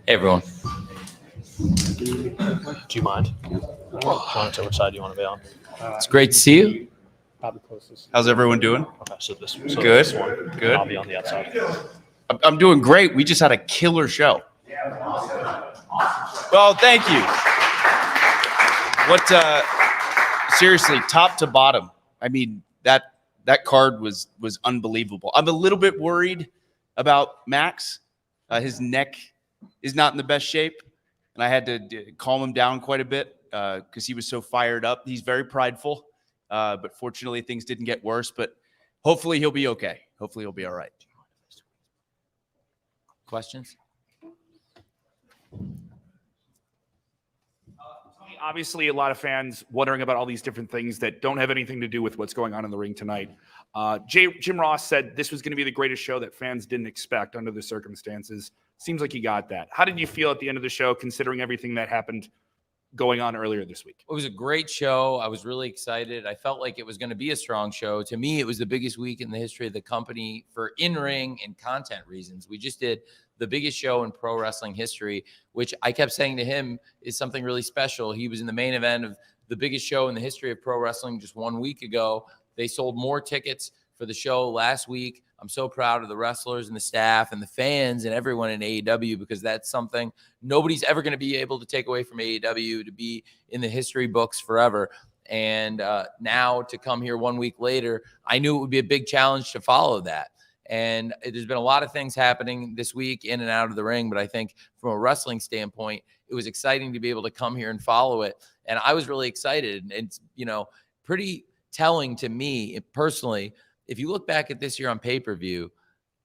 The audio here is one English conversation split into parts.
Hey, everyone. Do you mind? Which side do you want to be on? It's great to see you. Probably closest. How's everyone doing? Okay, so this Good. this one. Good. I'll be on the outside. I'm doing great. We just had a killer show. Well, thank you. Seriously, top to bottom. I mean, that card was unbelievable. I'm a little bit worried about Max. His neck is not in the best shape, and I had to calm him down quite a bit because he was so fired up. He's very prideful, but fortunately things didn't get worse. But hopefully he'll be okay. Hopefully he'll be all right. Questions? Obviously, a lot of fans wondering about all these different things that don't have anything to do with what's going on in the ring tonight. Jim Ross said this was going to be the greatest show that fans didn't expect under the circumstances. Seems like he got that. How did you feel at the end of the show, considering everything that happened going on earlier this week? It was a great show. I was really excited. I felt like it was going to be a strong show. To me, it was the biggest week in the history of the company for in-ring and content reasons. We just did the biggest show in pro wrestling history, which I kept saying to him is something really special. He was in the main event of the biggest show in the history of pro wrestling just 1 week ago. They sold more tickets for the show last week. I'm so proud of the wrestlers and the staff and the fans and everyone in AEW because that's something nobody's ever going to be able to take away from AEW to be in the history books forever. And now to come here 1 week later, I knew it would be a big challenge to follow that. And there's been a lot of things happening this week in and out of the ring, but I think from a wrestling standpoint, it was exciting to be able to come here and follow it. And I was really excited. And it's, pretty telling to me personally. If you look back at this year on pay-per-view,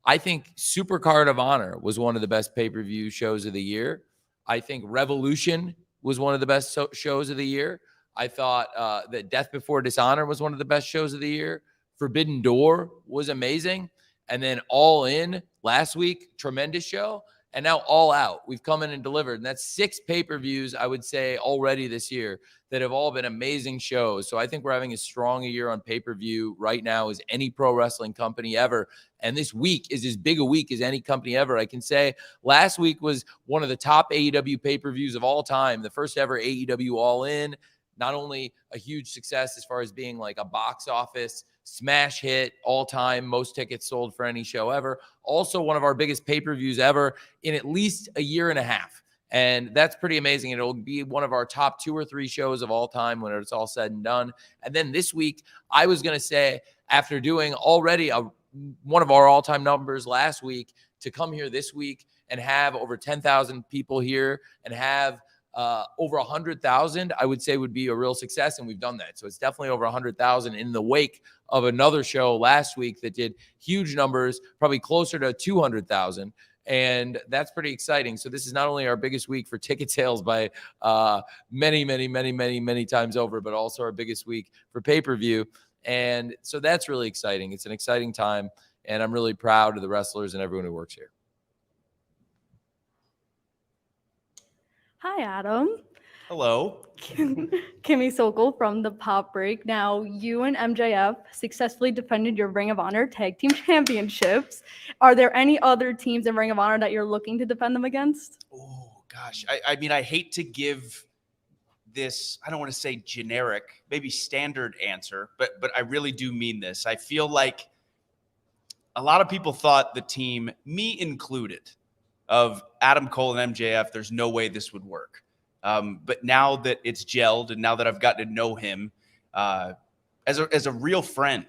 I think Supercard of Honor was one of the best pay-per-view shows of the year. I think Revolution was one of the best shows of the year. I thought that Death Before Dishonor was one of the best shows of the year. Forbidden Door was amazing. And then All In last week, tremendous show. And now All Out, we've come in and delivered. And that's 6 pay-per-views, I would say, already this year that have all been amazing shows. So I think we're having as strong a year on pay-per-view right now as any pro wrestling company ever. And this week is as big a week as any company ever. I can say last week was one of the top AEW pay-per-views of all time, the first ever AEW All In. Not only a huge success as far as being like a box office smash hit, all time, most tickets sold for any show ever. Also one of our biggest pay-per-views ever in at least a year and a half. And that's pretty amazing. It'll be one of our top 2 or 3 shows of all time when it's all said and done. And then this week, I was going to say, after doing already one of our all-time numbers last week, to come here this week and have over 10,000 people here and have over 100,000, I would say would be a real success. And we've done that. So it's definitely over 100,000 in the wake of another show last week that did huge numbers, probably closer to 200,000. And that's pretty exciting. So this is not only our biggest week for ticket sales by many times over, but also our biggest week for pay-per-view. And so that's really exciting. It's an exciting time. And I'm really proud of the wrestlers and everyone who works here. Hi, Adam. Hello. Kimmy Sokol from the Pop Break. Now, you and MJF successfully defended your Ring of Honor Tag Team Championships. Are there any other teams in Ring of Honor that you're looking to defend them against? Oh, gosh. I mean, I hate to give this, I don't want to say generic, maybe standard answer, but I really do mean this. I feel like a lot of people thought the team, me included, of Adam Cole and MJF, there's no way this would work. But now that it's gelled and now that I've gotten to know him as a real friend,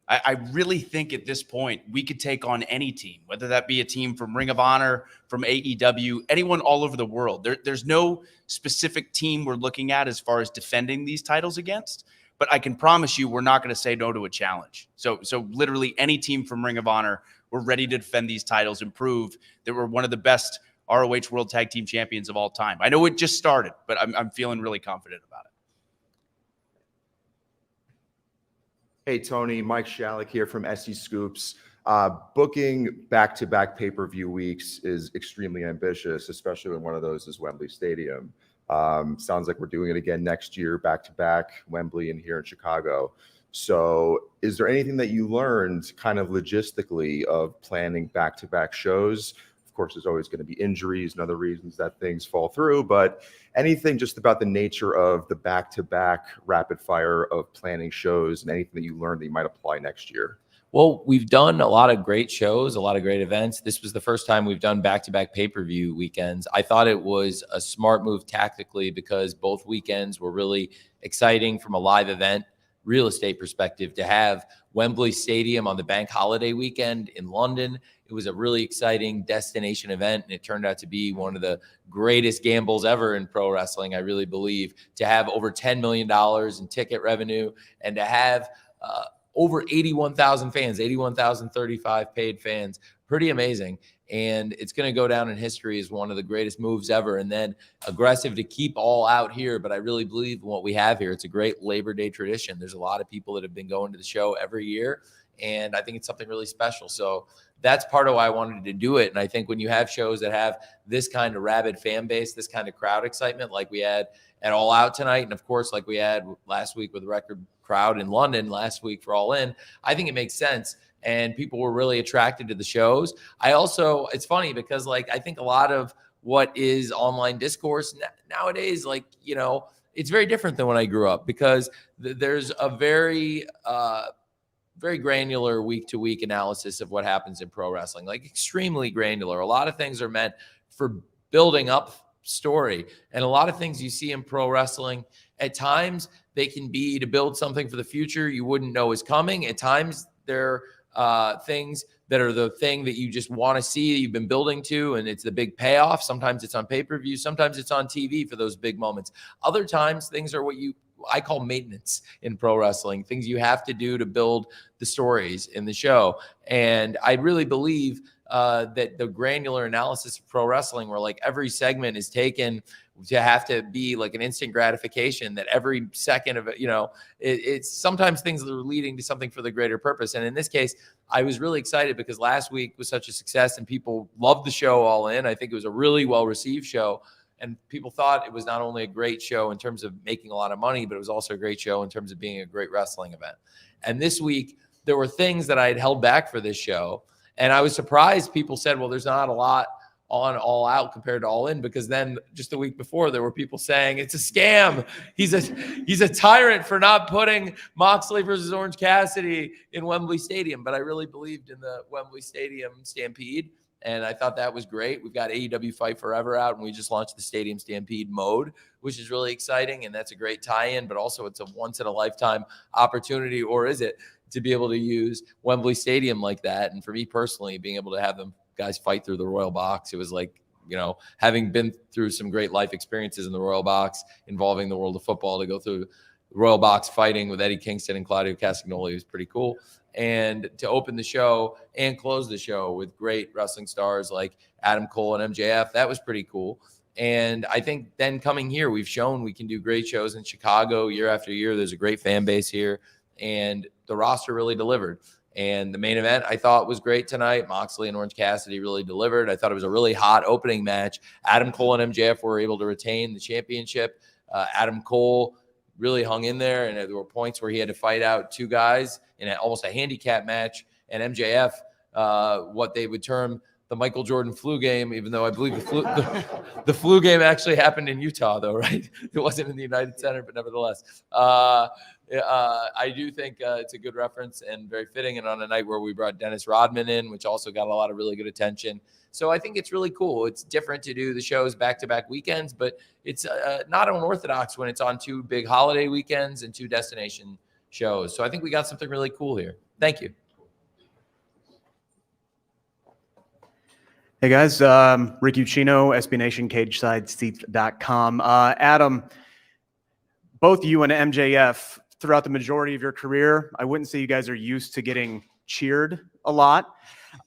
I really think at this point we could take on any team, whether that be a team from Ring of Honor, from AEW, anyone all over the world. There's no specific team we're looking at as far as defending these titles against, but I can promise you we're not going to say no to a challenge. So literally any team from Ring of Honor, we're ready to defend these titles and prove that we're one of the best ROH World Tag Team Champions of all time. I know it just started, but I'm feeling really confident about it. Hey, Tony, Mike Shalik here from SC Scoops. Booking back-to-back pay-per-view weeks is extremely ambitious, especially when one of those is Wembley Stadium. Sounds like we're doing it again next year, back-to-back, Wembley and here in Chicago. So is there anything that you learned kind of logistically of planning back-to-back shows? Of course, there's always going to be injuries and other reasons that things fall through, but anything just about the nature of the back-to-back rapid fire of planning shows and anything that you learned that you might apply next year? Well, we've done a lot of great shows, a lot of great events. This was the first time we've done back-to-back pay-per-view weekends. I thought it was a smart move tactically because both weekends were really exciting from a live event real estate perspective. To have Wembley Stadium on the bank holiday weekend in London, it was a really exciting destination event, and it turned out to be one of the greatest gambles ever in pro wrestling, I really believe. To have over $10 million in ticket revenue and to have over 81,000 fans, 81,035 paid fans. Pretty amazing. And it's going to go down in history as one of the greatest moves ever. And then aggressive to keep all out here. But I really believe in what we have here. It's a great Labor Day tradition. There's a lot of people that have been going to the show every year. And I think it's something really special. So that's part of why I wanted to do it. And I think when you have shows that have this kind of rabid fan base, this kind of crowd excitement, like we had at All Out tonight, and of course, like we had last week with record crowd in London last week for All In, I think it makes sense. And people were really attracted to the shows. It's funny because I think a lot of what is online discourse nowadays, it's very different than when I grew up, because there's a very granular week-to-week analysis of what happens in pro wrestling, extremely granular. A lot of things are meant for building up story. And a lot of things you see in pro wrestling, at times they can be to build something for the future you wouldn't know is coming. At times they're things that are the thing that you just want to see, you've been building to, and it's the big payoff. Sometimes it's on pay-per-view, sometimes it's on TV for those big moments. Other times things are what I call maintenance in pro wrestling, things you have to do to build the stories in the show. And I really believe that the granular analysis of pro wrestling, where every segment is taken to have to be an instant gratification, that every second of it, it's sometimes things that are leading to something for the greater purpose. And in this case, I was really excited because last week was such a success and people loved the show All In. I think it was a really well-received show. And people thought it was not only a great show in terms of making a lot of money, but it was also a great show in terms of being a great wrestling event. And this week, there were things that I had held back for this show. And I was surprised people said, well, there's not a lot on All Out compared to All In, because then just the week before, there were people saying it's a scam. He's a tyrant for not putting Moxley versus Orange Cassidy in Wembley Stadium. But I really believed in the Wembley Stadium Stampede. And I thought that was great. We've got AEW Fight Forever out, and we just launched the Stadium Stampede mode, which is really exciting. And that's a great tie-in, but also it's a once-in-a-lifetime opportunity, or is it, to be able to use Wembley Stadium like that. And for me personally, being able to have them guys fight through the Royal Box, it was having been through some great life experiences in the Royal Box involving the world of football, to go through the Royal Box fighting with Eddie Kingston and Claudio Castagnoli was pretty cool. And to open the show and close the show with great wrestling stars like Adam Cole and MJF, that was pretty cool. And I think then coming here, we've shown we can do great shows in Chicago year after year. There's a great fan base here, and the roster really delivered. And the main event I thought was great tonight. Moxley and Orange Cassidy really delivered. I thought it was a really hot opening match. Adam Cole and MJF were able to retain the championship. Adam Cole really hung in there, and there were points where he had to fight out two guys in almost a handicap match. And MJF, what they would term the Michael Jordan flu game, even though I believe the flu game actually happened in Utah, though, right? It wasn't in the United Center, but nevertheless. I do think it's a good reference and very fitting, and on a night where we brought Dennis Rodman in, which also got a lot of really good attention. So I think it's really cool. It's different to do the shows back-to-back weekends, but it's not unorthodox when it's on two big holiday weekends and two destination shows. So I think we got something really cool here. Thank you. Hey guys, Rick Ucchino, SB Nation, CageSideSeats.com. Adam, both you and MJF, throughout the majority of your career, I wouldn't say you guys are used to getting cheered a lot.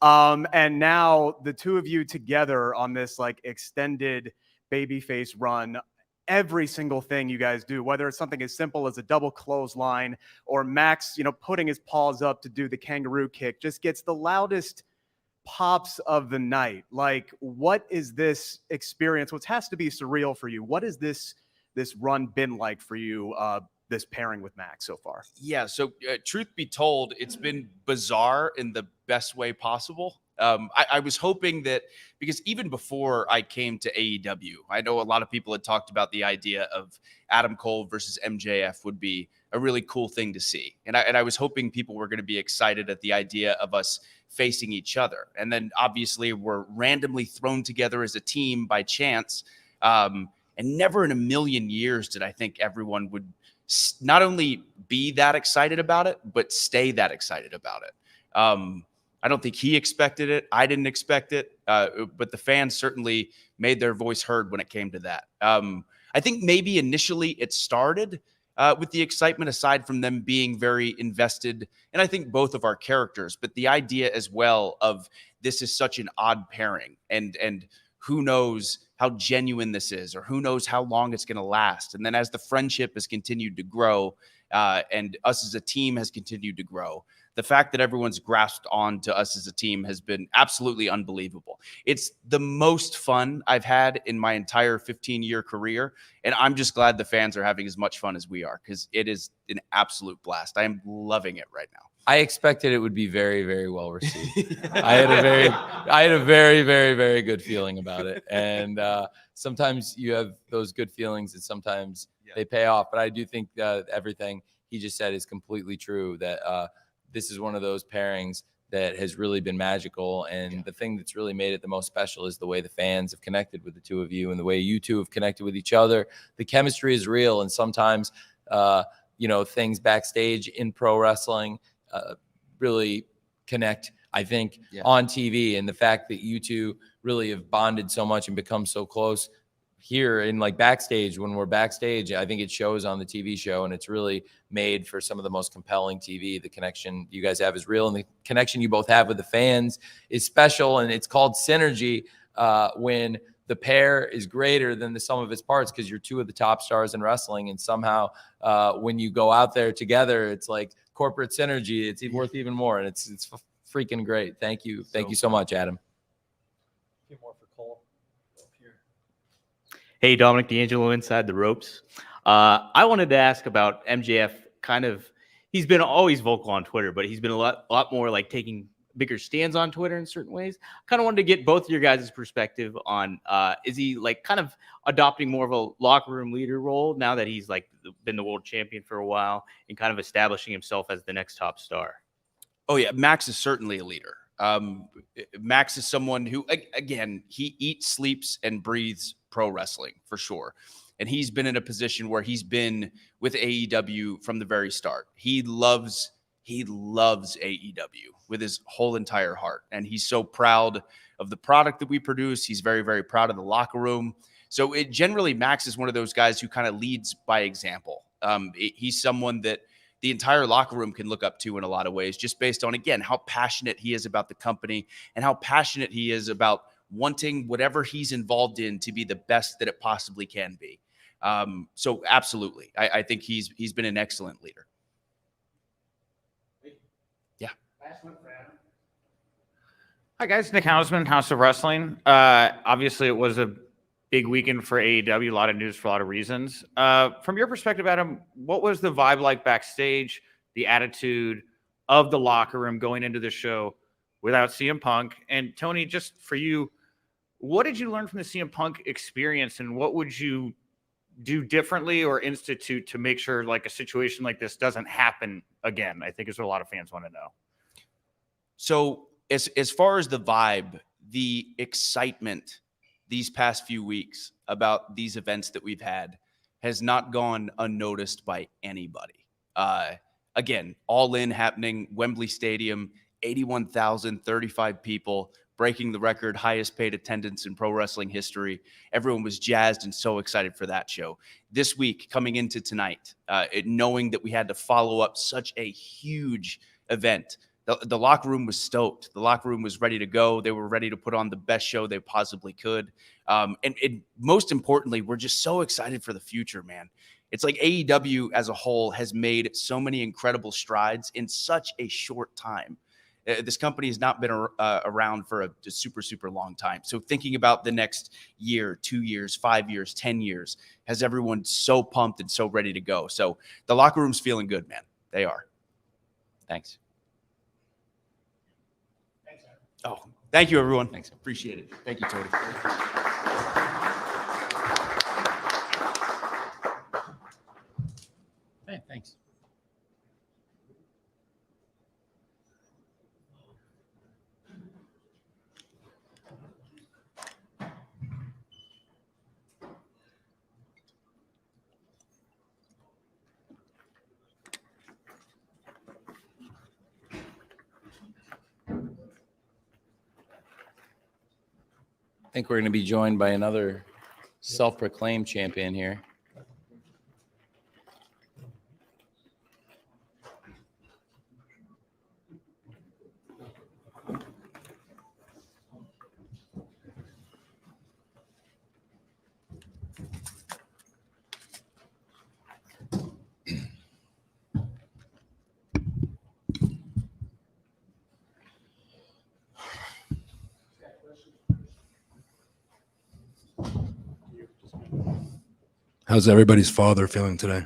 And now the two of you together on this extended babyface run, every single thing you guys do, whether it's something as simple as a double clothesline or Max, putting his paws up to do the kangaroo kick, just gets the loudest pops of the night. What is this experience? What has to be surreal for you? What has this run been like for you, this pairing with Max so far? Yeah, so truth be told, it's been bizarre in the best way possible. I was hoping that, because even before I came to AEW, I know a lot of people had talked about the idea of Adam Cole versus MJF would be a really cool thing to see. And I was hoping people were going to be excited at the idea of us facing each other. And then obviously we're randomly thrown together as a team by chance. And never in a million years did I think everyone would not only be that excited about it, but stay that excited about it. I don't think he expected it. I didn't expect it. But the fans certainly made their voice heard when it came to that. I think maybe initially it started with the excitement, aside from them being very invested, and I think both of our characters, but the idea as well of this is such an odd pairing, and who knows how genuine this is, or who knows how long it's going to last. And then as the friendship has continued to grow, and us as a team has continued to grow, the fact that everyone's grasped on to us as a team has been absolutely unbelievable. It's the most fun I've had in my entire 15-year career, and I'm just glad the fans are having as much fun as we are, because it is an absolute blast. I am loving it right now. I expected it would be very, very well received. I had a very, very, very good feeling about it. And sometimes you have those good feelings, and sometimes they pay off. But I do think everything he just said is completely true, that this is one of those pairings that has really been magical. And the thing that's really made it the most special is the way the fans have connected with the two of you, and the way you two have connected with each other. The chemistry is real. And sometimes, things backstage in pro wrestling really connect, I think, on TV. And the fact that you two really have bonded so much and become so close here in backstage, when we're backstage, I think it shows on the TV show, and it's really made for some of the most compelling TV. The connection you guys have is real, and the connection you both have with the fans is special. And it's called synergy when the pair is greater than the sum of its parts, because you're two of the top stars in wrestling. And somehow when you go out there together, it's like corporate synergy. It's worth even more. And it's freaking great. Thank you. Thank you so much, Adam. A few more for Cole. Up here. Hey, Dominic D'Angelo inside the ropes. I wanted to ask about MJF. He's been always vocal on Twitter, but he's been a lot more taking bigger stands on Twitter in certain ways. Kind of wanted to get both of your guys' perspective on, is he kind of adopting more of a locker room leader role now that he's been the world champion for a while, and kind of establishing himself as the next top star? Oh yeah, Max is certainly a leader. Max is someone who, again, he eats, sleeps, and breathes pro wrestling for sure. And he's been in a position where he's been with AEW from the very start. He loves AEW with his whole entire heart. And he's so proud of the product that we produce. He's very, very proud of the locker room. So generally, Max is one of those guys who kind of leads by example. He's someone that the entire locker room can look up to in a lot of ways, just based on, again, how passionate he is about the company, and how passionate he is about wanting whatever he's involved in to be the best that it possibly can be. So absolutely, I think he's been an excellent leader. Yeah. Hi guys, Nick Hausman, House of Wrestling. Obviously, it was a big weekend for AEW, a lot of news for a lot of reasons. From your perspective, Adam, what was the vibe like backstage, the attitude of the locker room going into the show without CM Punk? And Tony, just for you, what did you learn from the CM Punk experience, and what would you do differently or institute to make sure a situation like this doesn't happen again? I think is what a lot of fans want to know. So as far as the vibe, the excitement these past few weeks about these events that we've had has not gone unnoticed by anybody. Again, All In happening, Wembley Stadium, 81,035 people, breaking the record highest paid attendance in pro wrestling history. Everyone was jazzed and so excited for that show. This week, coming into tonight, knowing that we had to follow up such a huge event, the locker room was stoked. The locker room was ready to go. They were ready to put on the best show they possibly could. And most importantly, we're just so excited for the future, man. It's like AEW as a whole has made so many incredible strides in such a short time. This company has not been around for a super, super long time. So thinking about the next year, 2 years, 5 years, 10 years, has everyone so pumped and so ready to go. So the locker room's feeling good, man. They are. Thanks. Oh, thank you, everyone. Thanks. Appreciate it. Thank you, Tony. Hey, thanks. I think we're going to be joined by another self-proclaimed champion here. How's everybody's father feeling today?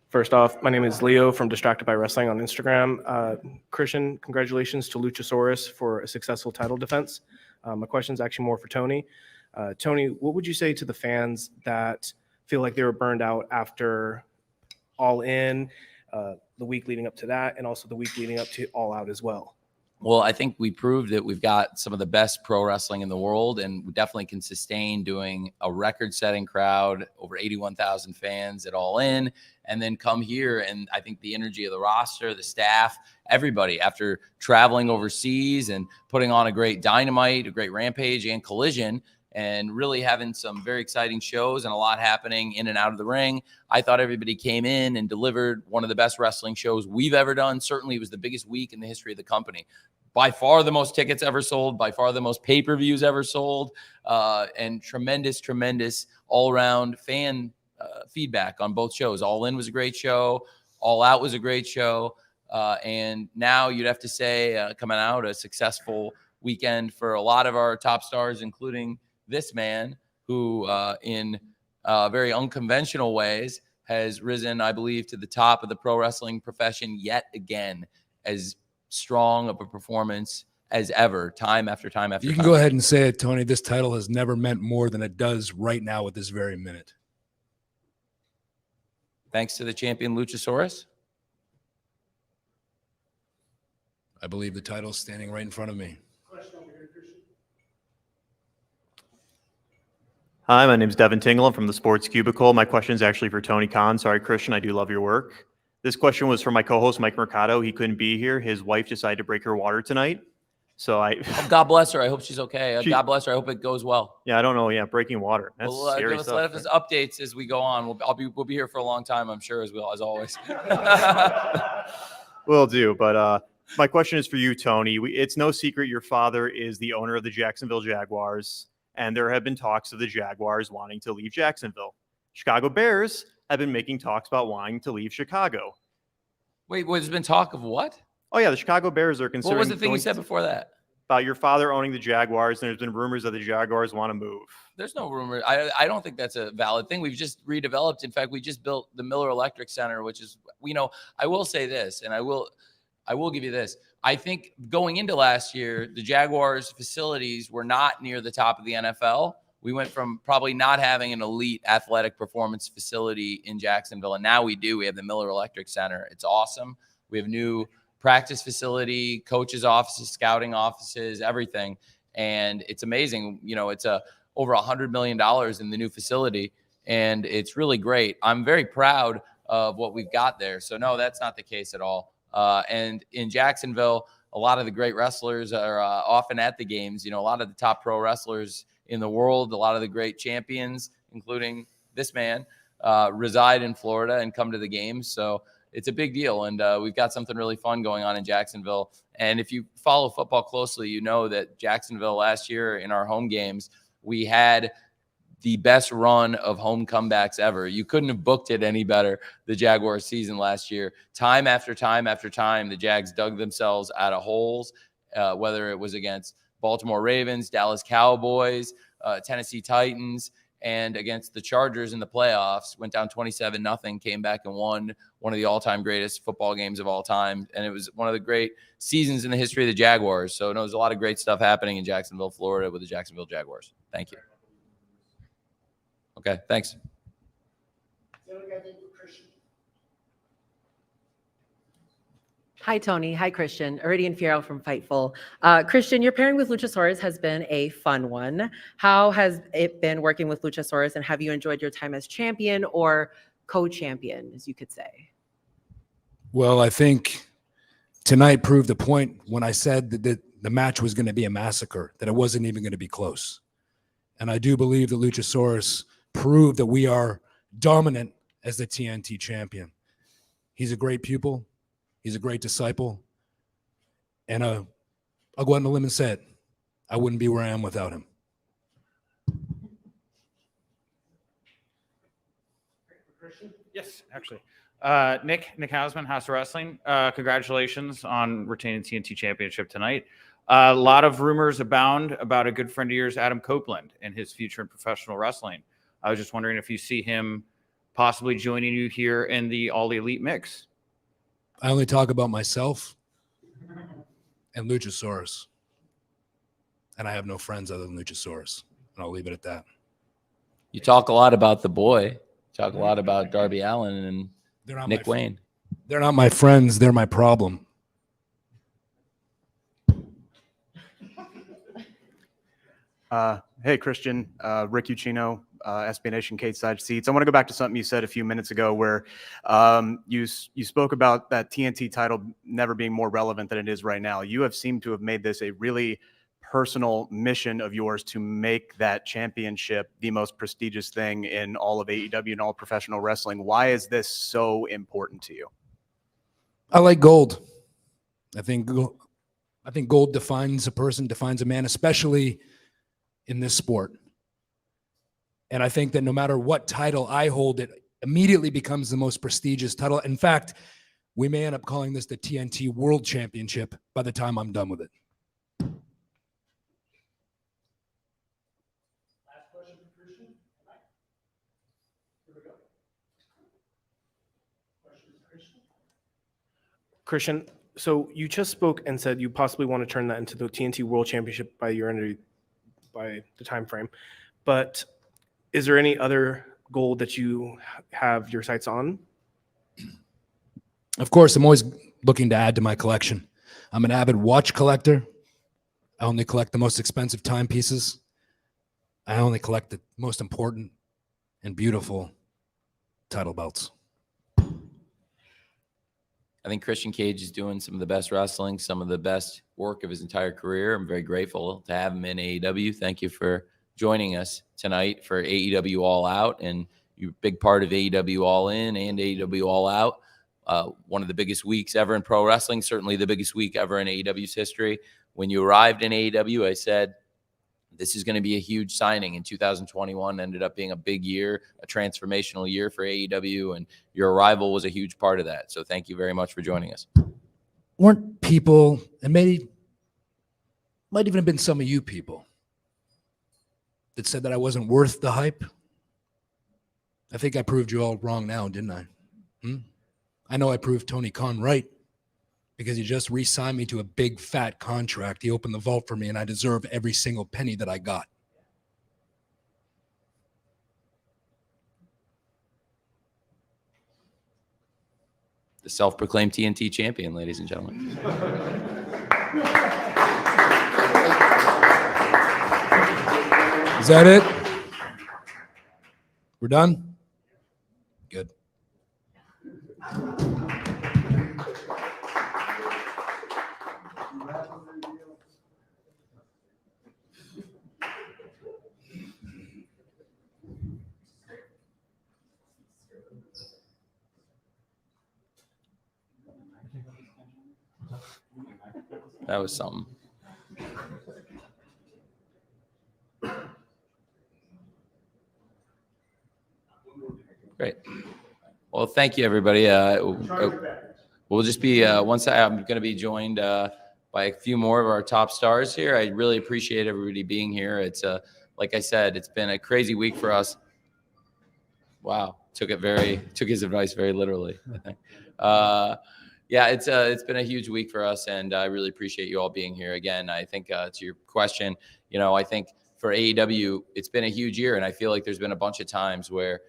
First off, my name is Leo from Distracted by Wrestling on Instagram. Christian, congratulations to Luchasaurus for a successful title defense. My question is actually more for Tony. Tony, what would you say to the fans that feel like they were burned out after All In, the week leading up to that, and also the week leading up to All Out as well? Well, I think we proved that we've got some of the best pro wrestling in the world, and we definitely can sustain doing a record-setting crowd, over 81,000 fans at All In, and then come here. And I think the energy of the roster, the staff, everybody, after traveling overseas and putting on a great Dynamite, a great Rampage, and Collision, and really having some very exciting shows and a lot happening in and out of the ring. I thought everybody came in and delivered one of the best wrestling shows we've ever done. Certainly it was the biggest week in the history of the company. By far the most tickets ever sold, by far the most pay-per-views ever sold, and tremendous all-around fan feedback on both shows. All In was a great show. All Out was a great show. And now you'd have to say, coming out, a successful weekend for a lot of our top stars, including this man who in very unconventional ways has risen, I believe, to the top of the pro wrestling profession yet again, as strong of a performance as ever, time after time after time. You can go ahead and say it, Tony. This title has never meant more than it does right now at this very minute. Thanks to the champion Luchasaurus. I believe the title's standing right in front of me. Hi, my name is Devin Tingle. I'm from the Sports Cubicle. My question is actually for Tony Khan. Sorry, Christian, I do love your work. This question was for my co-host, Mike Mercado. He couldn't be here. His wife decided to break her water tonight. So God bless her. I hope she's okay. God bless her. I hope it goes well. Yeah, I don't know. Yeah, breaking water. That's scary stuff. Let us updates as we go on. We'll be here for a long time, I'm sure, as always. Will do. But my question is for you, Tony. It's no secret your father is the owner of the Jacksonville Jaguars, and there have been talks of the Jaguars wanting to leave Jacksonville. Chicago Bears have been making talks about wanting to leave Chicago. Wait, there's been talk of what? Oh, yeah, the Chicago Bears are considering... What was the thing you said before that? About your father owning the Jaguars, and there's been rumors that the Jaguars want to move. There's no rumor. I don't think that's a valid thing. We've just redeveloped. In fact, we just built the Miller Electric Center, which is, I will say this, and I will give you this. I think going into last year, the Jaguars facilities were not near the top of the NFL. We went from probably not having an elite athletic performance facility in Jacksonville, and now we do. We have the Miller Electric Center. It's awesome. We have new practice facility, coaches' offices, scouting offices, everything. And it's amazing. It's over $100 million in the new facility, and it's really great. I'm very proud of what we've got there. So, no, that's not the case at all. And in Jacksonville, a lot of the great wrestlers are often at the games. A lot of the top pro wrestlers in the world, a lot of the great champions, including this man, reside in Florida and come to the games. So it's a big deal. And we've got something really fun going on in Jacksonville. And if you follow football closely, you know that Jacksonville last year in our home games, we had the best run of home comebacks ever. You couldn't have booked it any better, the Jaguars season last year. Time after time after time, the Jags dug themselves out of holes, whether it was against Baltimore Ravens, Dallas Cowboys, Tennessee Titans. and against the Chargers in the playoffs, went down 27-0, came back and won one of the all-time greatest football games of all time. And it was one of the great seasons in the history of the Jaguars. So there's a lot of great stuff happening in Jacksonville, Florida with the Jacksonville Jaguars. Thank you. Okay, thanks. Hi, Tony. Hi, Christian. Iridian Fierro from Fightful. Christian, your pairing with Luchasaurus has been a fun one. How has it been working with Luchasaurus, and have you enjoyed your time as champion or co-champion, as you could say? Well, I think tonight proved the point when I said that the match was going to be a massacre, that it wasn't even going to be close. And I do believe that Luchasaurus proved that we are dominant as the TNT champion. He's a great pupil. He's a great disciple. And I'll go out on a limb and say it. I wouldn't be where I am without him. Yes, actually. Nick Hausman, House of Wrestling. Congratulations on retaining TNT Championship tonight. A lot of rumors abound about a good friend of yours, Adam Copeland, and his future in professional wrestling. I was just wondering if you see him possibly joining you here in the All Elite mix. I only talk about myself and Luchasaurus. And I have no friends other than Luchasaurus. And I'll leave it at that. You talk a lot about the boy. Talk a lot about Darby Allin and Nick Wayne. They're not my friends. They're my problem. Hey, Christian, Rick Ucchino, SB Nation Cage Side Seats. I want to go back to something you said a few minutes ago where you spoke about that TNT title never being more relevant than it is right now. You have seemed to have made this a really personal mission of yours to make that championship the most prestigious thing in all of AEW and all professional wrestling. Why is this so important to you? I like gold. I think gold defines a person, defines a man, especially in this sport. And I think that no matter what title I hold, it immediately becomes the most prestigious title. In fact, we may end up calling this the TNT World Championship by the time I'm done with it. Last question for Christian. Here we go. Questions, Christian, so you just spoke and said you possibly want to turn that into the TNT World Championship by the time frame, but is there any other goal that you have your sights on? Of course, I'm always looking to add to my collection. I'm an avid watch collector. I only collect the most expensive timepieces. I only collect the most important and beautiful title belts. I think Christian Cage is doing some of the best wrestling, some of the best work of his entire career. I'm very grateful to have him in AEW. Thank you for joining us tonight for AEW All Out, and you're a big part of AEW All In and AEW All Out. One of the biggest weeks ever in pro wrestling, certainly the biggest week ever in AEW's history. When you arrived in AEW, I said, this is going to be a huge signing. In 2021 ended up being a big year, a transformational year for AEW, and your arrival was a huge part of that. So thank you very much for joining us. Weren't people, and maybe might even have been some of you people, that said that I wasn't worth the hype? I think I proved you all wrong now, didn't I? I know I proved Tony Khan right, because he just re-signed me to a big fat contract. He opened the vault for me, and I deserve every single penny that I got. The self-proclaimed TNT champion, ladies and gentlemen. Is that it? We're done? Good. That was something. Great. Well, thank you, everybody. We'll just be I'm going to be joined by a few more of our top stars here. I really appreciate everybody being here. It's a like I said, it's been a crazy week for us. Wow, took his advice very literally, I think. Yeah, it's been a huge week for us, and I really appreciate you all being here again. I think to your question, I think for AEW, it's been a huge year, and I feel like there's been a bunch of times where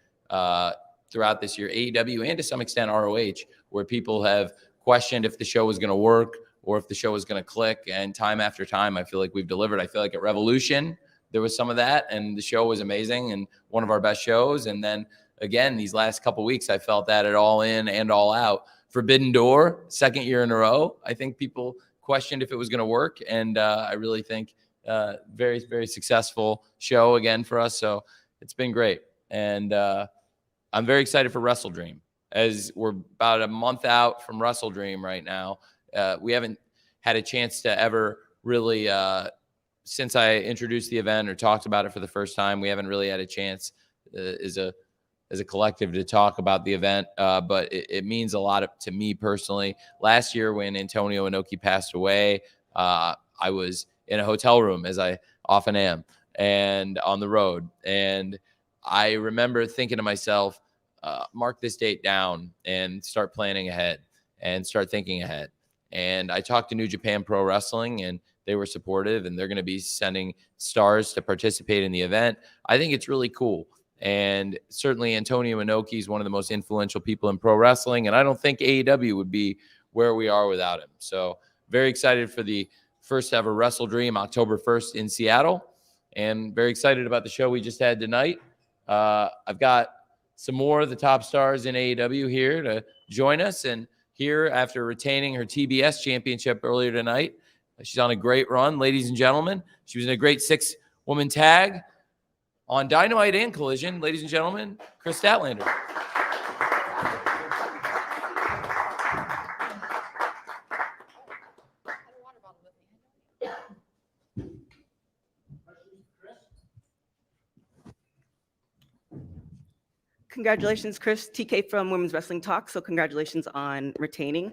throughout this year, AEW and to some extent ROH, where people have questioned if the show was going to work or if the show was going to click, and time after time, I feel like we've delivered. I feel like at Revolution, there was some of that, and the show was amazing and one of our best shows. And then again, these last couple of weeks, I felt that at All In and All Out. Forbidden Door, second year in a row. I think people questioned if it was going to work, and I really think very, very successful show again for us. So it's been great, and I'm very excited for Wrestle Dream. As we're about a month out from Wrestle Dream right now, we haven't had a chance to ever really, since I introduced the event or talked about it for the first time, we haven't really had a chance as a collective to talk about the event, but it means a lot to me personally. Last year when Antonio Inoki passed away, I was in a hotel room, as I often am, and on the road. And I remember thinking to myself, mark this date down and start planning ahead and start thinking ahead. And I talked to New Japan Pro Wrestling, and they were supportive, and they're going to be sending stars to participate in the event. I think it's really cool. And certainly Antonio Inoki is one of the most influential people in pro wrestling. And I don't think AEW would be where we are without him. So very excited for the first ever Wrestle Dream, October 1st in Seattle. And very excited about the show we just had tonight. I've got some more of the top stars in AEW here to join us. And here, after retaining her TBS championship earlier tonight, she's on a great run, ladies and gentlemen. She was in a great 6-woman tag on Dynamite and Collision, ladies and gentlemen, Chris Statlander. Congratulations, Chris. TK from Women's Wrestling Talk. So congratulations on retaining.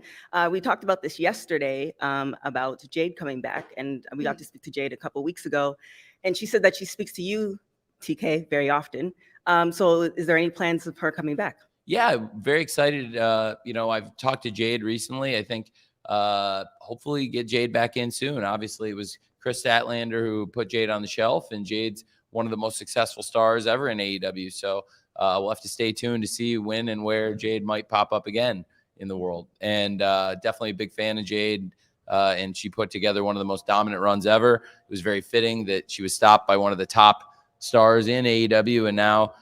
We talked about this yesterday about Jade coming back, and we got to speak to Jade a couple weeks ago, and she said that she speaks to you, TK, very often. So is there any plans of her coming back? Yeah, very excited. I've talked to Jade recently. I think hopefully get Jade back in soon. Obviously, it was Chris Statlander who put Jade on the shelf, and Jade's one of the most successful stars ever in AEW. So we'll have to stay tuned to see when and where Jade might pop up again in the world. And definitely a big fan of Jade. And she put together one of the most dominant runs ever. It was very fitting that she was stopped by one of the top stars in AEW. And now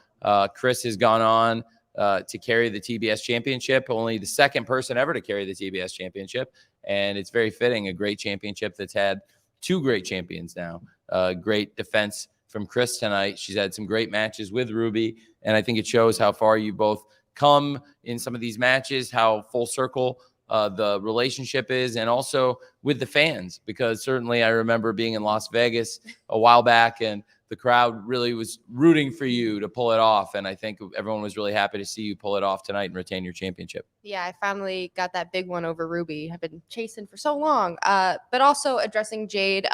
Chris has gone on to carry the TBS championship, only the second person ever to carry the TBS championship. And it's very fitting, a great championship that's had two great champions now. Great defense from Chris tonight. She's had some great matches with Ruby, and I think it shows how far you both come in some of these matches, how full circle the relationship is, and also with the fans, because certainly I remember being in Las Vegas a while back, and the crowd really was rooting for you to pull it off, and I think everyone was really happy to see you pull it off tonight and retain your championship. Yeah, I finally got that big one over Ruby. I've been chasing for so long. But also addressing Jade,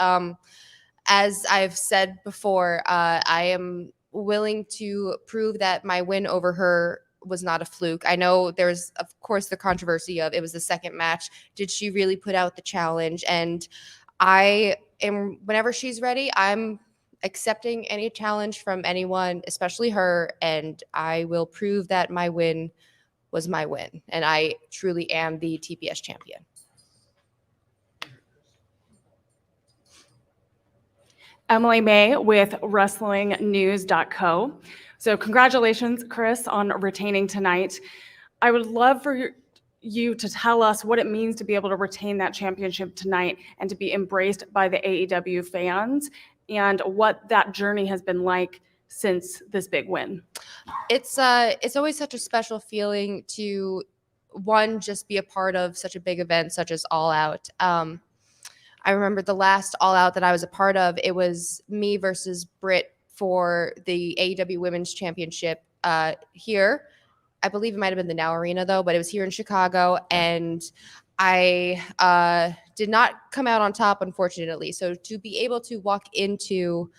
as I've said before, I am willing to prove that my win over her was not a fluke. I know there's, of course, the controversy of it was the second match. Did she really put out the challenge? And I am, whenever she's ready, I'm accepting any challenge from anyone, especially her, and I will prove that my win was my win, and I truly am the TBS champion. Emily May with WrestlingNews.co. So congratulations, Chris, on retaining tonight. I would love for you to tell us what it means to be able to retain that championship tonight and to be embraced by the AEW fans, and what that journey has been like since this big win. It's always such a special feeling to, one, just be a part of such a big event such as All Out. I remember the last All Out that I was a part of, it was me versus Britt for the AEW Women's Championship here. I believe it might have been the Now Arena, though, but it was here in Chicago, and I did not come out on top, unfortunately. So to be able to walk into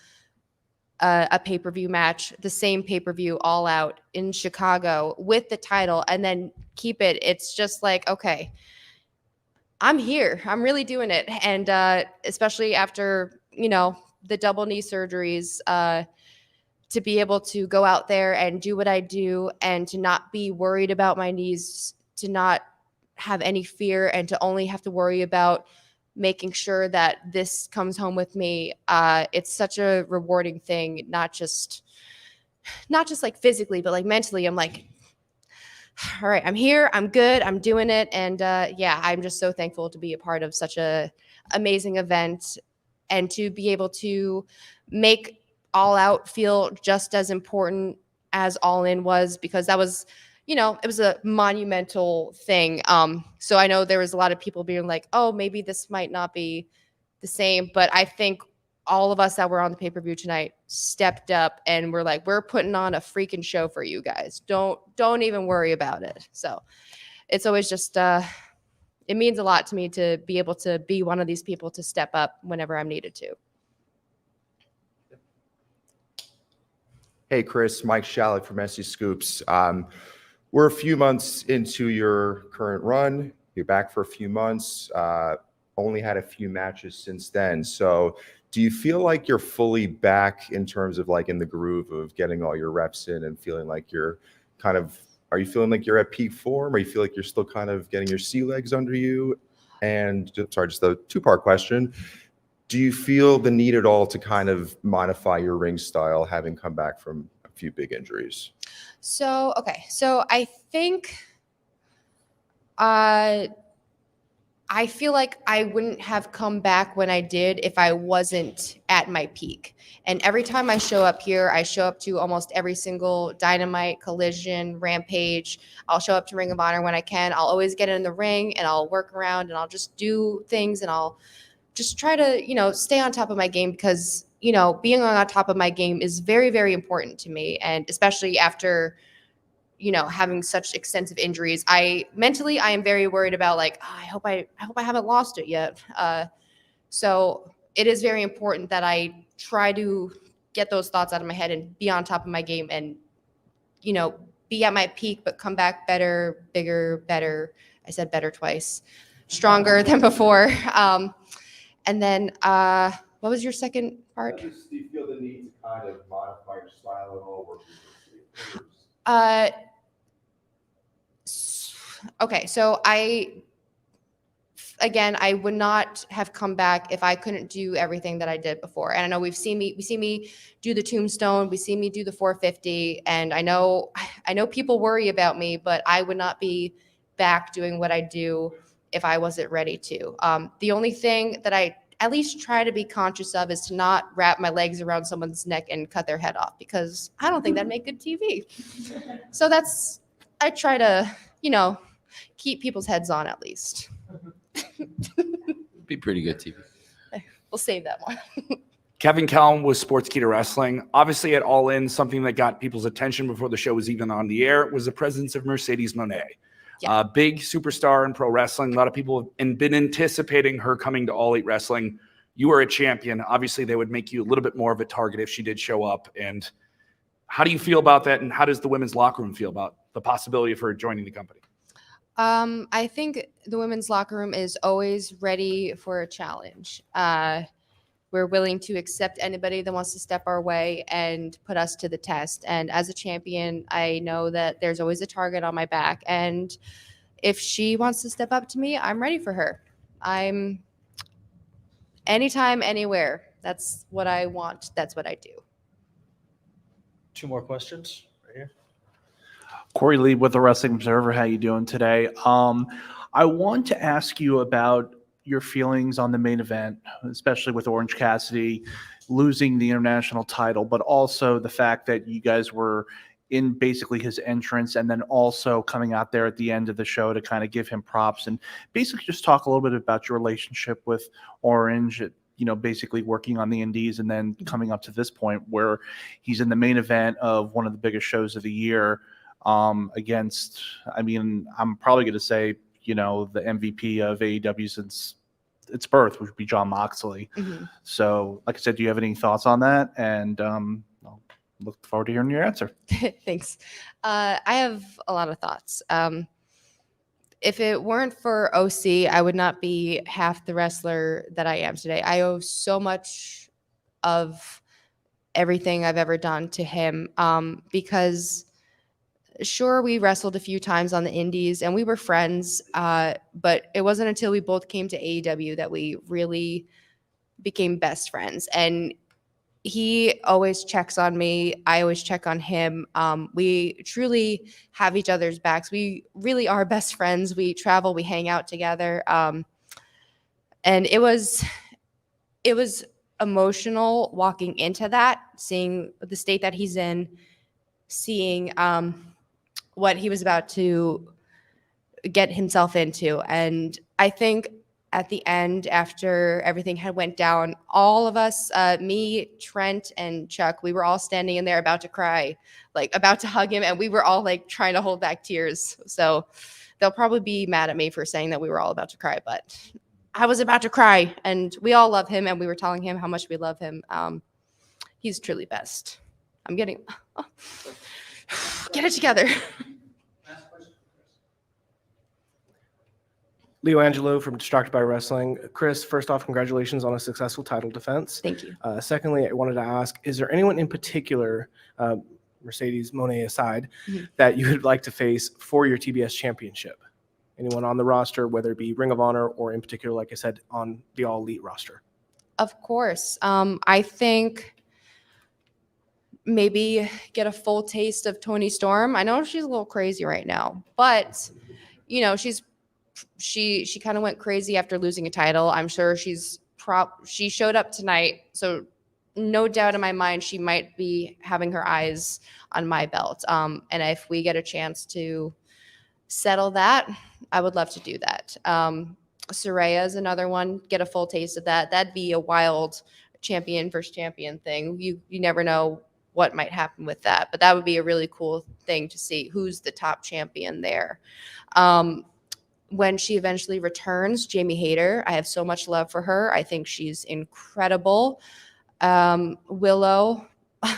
a pay-per-view match, the same pay-per-view All Out in Chicago with the title, and then keep it. It's just like, okay, I'm here. I'm really doing it. And especially after, the double knee surgeries, to be able to go out there and do what I do and to not be worried about my knees, to not have any fear, and to only have to worry about making sure that this comes home with me. It's such a rewarding thing, not just like physically, but like mentally. I'm like, all right, I'm here, I'm good, I'm doing it. And yeah, I'm just so thankful to be a part of such a amazing event and to be able to make All Out feel just as important as All In was, because that was, it was a monumental thing. So I know there was a lot of people being like, oh, maybe this might not be the same, but I think all of us that were on the pay-per-view tonight stepped up and we're like, we're putting on a freaking show for you guys. Don't even worry about it. So it's always just, it means a lot to me to be able to be one of these people to step up whenever I'm needed to. Hey, Chris, Mike Shallett from SC Scoops. We're a few months into your current run. You're back for a few months. Only had a few matches since then. So do you feel like you're fully back in terms of like in the groove of getting all your reps in and feeling like you're are you feeling like you're at peak form, or you feel like you're still kind of getting your sea legs under you? And just a two-part question. Do you feel the need at all to kind of modify your ring style, having come back from a few big injuries? So, okay. So I think I feel like I wouldn't have come back when I did if I wasn't at my peak. And every time I show up here, I show up to almost every single Dynamite, Collision, Rampage. I'll show up to Ring of Honor when I can. I'll always get in the ring and I'll work around and I'll just do things and I'll just try to, stay on top of my game, because, being on top of my game is very, very important to me. And especially after, having such extensive injuries, I am very worried about like, I hope I haven't lost it yet. So it is very important that I try to get those thoughts out of my head and be on top of my game and, be at my peak, but come back better, bigger, better. I said better twice, stronger than before. And then what was your second part? Do you feel the need to kind of modify your style at all? Okay, so I would not have come back if I couldn't do everything that I did before. And I know we see me do the tombstone, we see me do the 450, and I know people worry about me, but I would not be back doing what I do if I wasn't ready to. The only thing that I at least try to be conscious of is to not wrap my legs around someone's neck and cut their head off, because I don't think that'd make good TV. So I try to, keep people's heads on at least. Be pretty good TV. We'll save that one. Kevin Kelm with Sportskeeda Wrestling. Obviously, at All In, something that got people's attention before the show was even on the air was the presence of Mercedes Moné. Yeah. Big superstar in pro wrestling. A lot of people have been anticipating her coming to All Elite Wrestling. You are a champion. Obviously, they would make you a little bit more of a target if she did show up. And how do you feel about that? And how does the women's locker room feel about the possibility of her joining the company? I think the women's locker room is always ready for a challenge. We're willing to accept anybody that wants to step our way and put us to the test. And as a champion, I know that there's always a target on my back. And if she wants to step up to me, I'm ready for her. I'm anytime, anywhere. That's what I want. That's what I do. Two more questions right here. Corey Lee with the Wrestling Observer. How you doing today? I want to ask you about your feelings on the main event, especially with Orange Cassidy losing the international title, but also the fact that you guys were in basically his entrance and then also coming out there at the end of the show to kind of give him props and basically just talk a little bit about your relationship with Orange, basically working on the indies and then coming up to this point where he's in the main event of one of the biggest shows of the year against, I'm probably going to say, the MVP of AEW since its birth, which would be Jon Moxley. Mm-hmm. So, like I said, do you have any thoughts on that? And Look forward to hearing your answer. Thanks. I have a lot of thoughts. If it weren't for OC, I would not be half the wrestler that I am today. I owe so much of everything I've ever done to him, because sure, we wrestled a few times on the indies and we were friends, but it wasn't until we both came to AEW that we really became best friends. And he always checks on me. I always check on him. We truly have each other's backs. We really are best friends. We travel, we hang out together. And it was emotional walking into that, seeing the state that he's in, seeing what he was about to get himself into. And I think at the end, after everything had went down, all of us, me, Trent, and Chuck, we were all standing in there about to cry, like about to hug him, and we were all like trying to hold back tears. So they'll probably be mad at me for saying that we were all about to cry, but I was about to cry, and we all love him, and we were telling him how much we love him. He's truly best. I'm getting get it together. Leo Angelo from Distracted by Wrestling. Chris, first off, congratulations on a successful title defense. Thank you. Secondly, I wanted to ask, is there anyone in particular, Mercedes Monet aside, Mhm. that you would like to face for your TBS championship? Anyone on the roster, whether it be Ring of Honor or in particular, like I said, on the All Elite roster? Of course. I think maybe get a full taste of Toni Storm. I know she's a little crazy right now, but you know, she kind of went crazy after losing a title. I'm sure she showed up tonight, so no doubt in my mind she might be having her eyes on my belt. And if we get a chance to settle that, I would love to do that. Saraya is another one. Get a full taste of that. That'd be a wild champion versus champion thing. You never know what might happen with that, but that would be a really cool thing to see who's the top champion there. When she eventually returns, Jamie Hayter, I have so much love for her. I think she's incredible. Willow,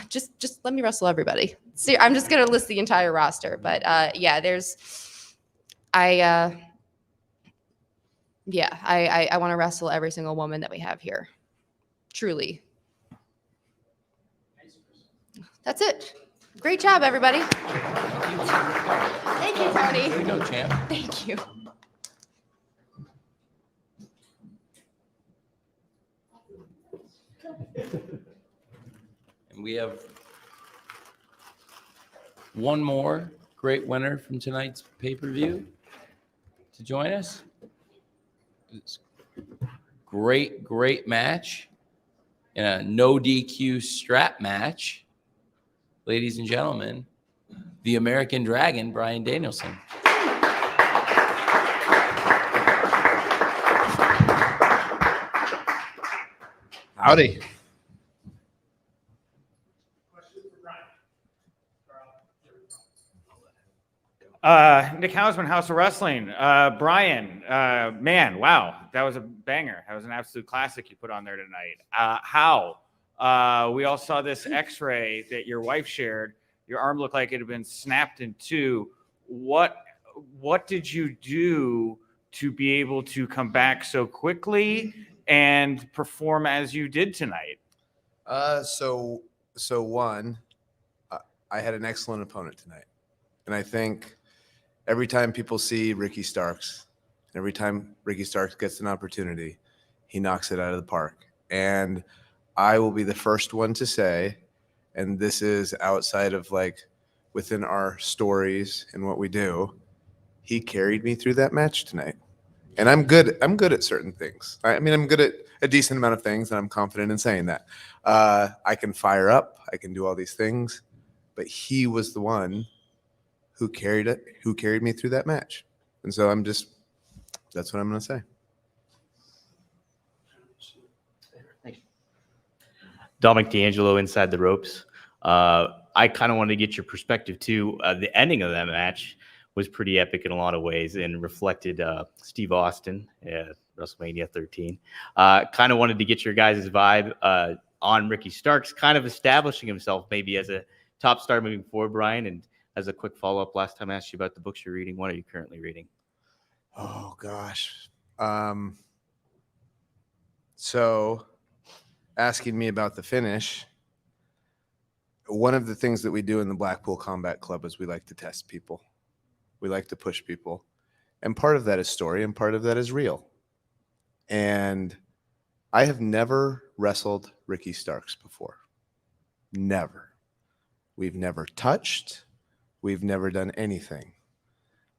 just let me wrestle everybody. See, I'm just gonna list the entire roster, but yeah, I want to wrestle every single woman that we have here. Truly. That's it. Great job, everybody. Thank you, Tony. There you go, champ. Thank you. And we have one more great winner from tonight's pay-per-view to join us. It's great match in a no DQ strap match. Ladies and gentlemen, the American Dragon, Bryan Danielson. Howdy. Nick Hausman, House of Wrestling. Brian, man, wow, that was a banger. That was an absolute classic you put on there tonight. We all saw this X-ray that your wife shared. Your arm looked like it had been snapped in two. What did you do to be able to come back so quickly and perform as you did tonight? So one, I had an excellent opponent tonight, and I think every time people see Ricky Starks, every time Ricky Starks gets an opportunity, he knocks it out of the park. And I will be the first one to say, and this is outside of like within our stories and what we do, he carried me through that match tonight. And I'm good at certain things. I mean, I'm good at a decent amount of things, and I'm confident in saying that. I can fire up, I can do all these things, but he was the one who carried me through that match. And so that's what I'm going to say. Dominic D'Angelo, Inside the Ropes. I kind of wanted to get your perspective too. The ending of that match was pretty epic in a lot of ways and reflected Steve Austin at WrestleMania 13. Kind of wanted to get your guys' vibe. on Ricky Starks, kind of establishing himself maybe as a top star moving forward, Brian? And as a quick follow-up, last time I asked you about the books you're reading, what are you currently reading? Oh gosh. So asking me about the finish, one of the things that we do in the Blackpool Combat Club is we like to test people. We like to push people. And part of that is story and part of that is real. And I have never wrestled Ricky Starks before. Never. We've never touched. We've never done anything.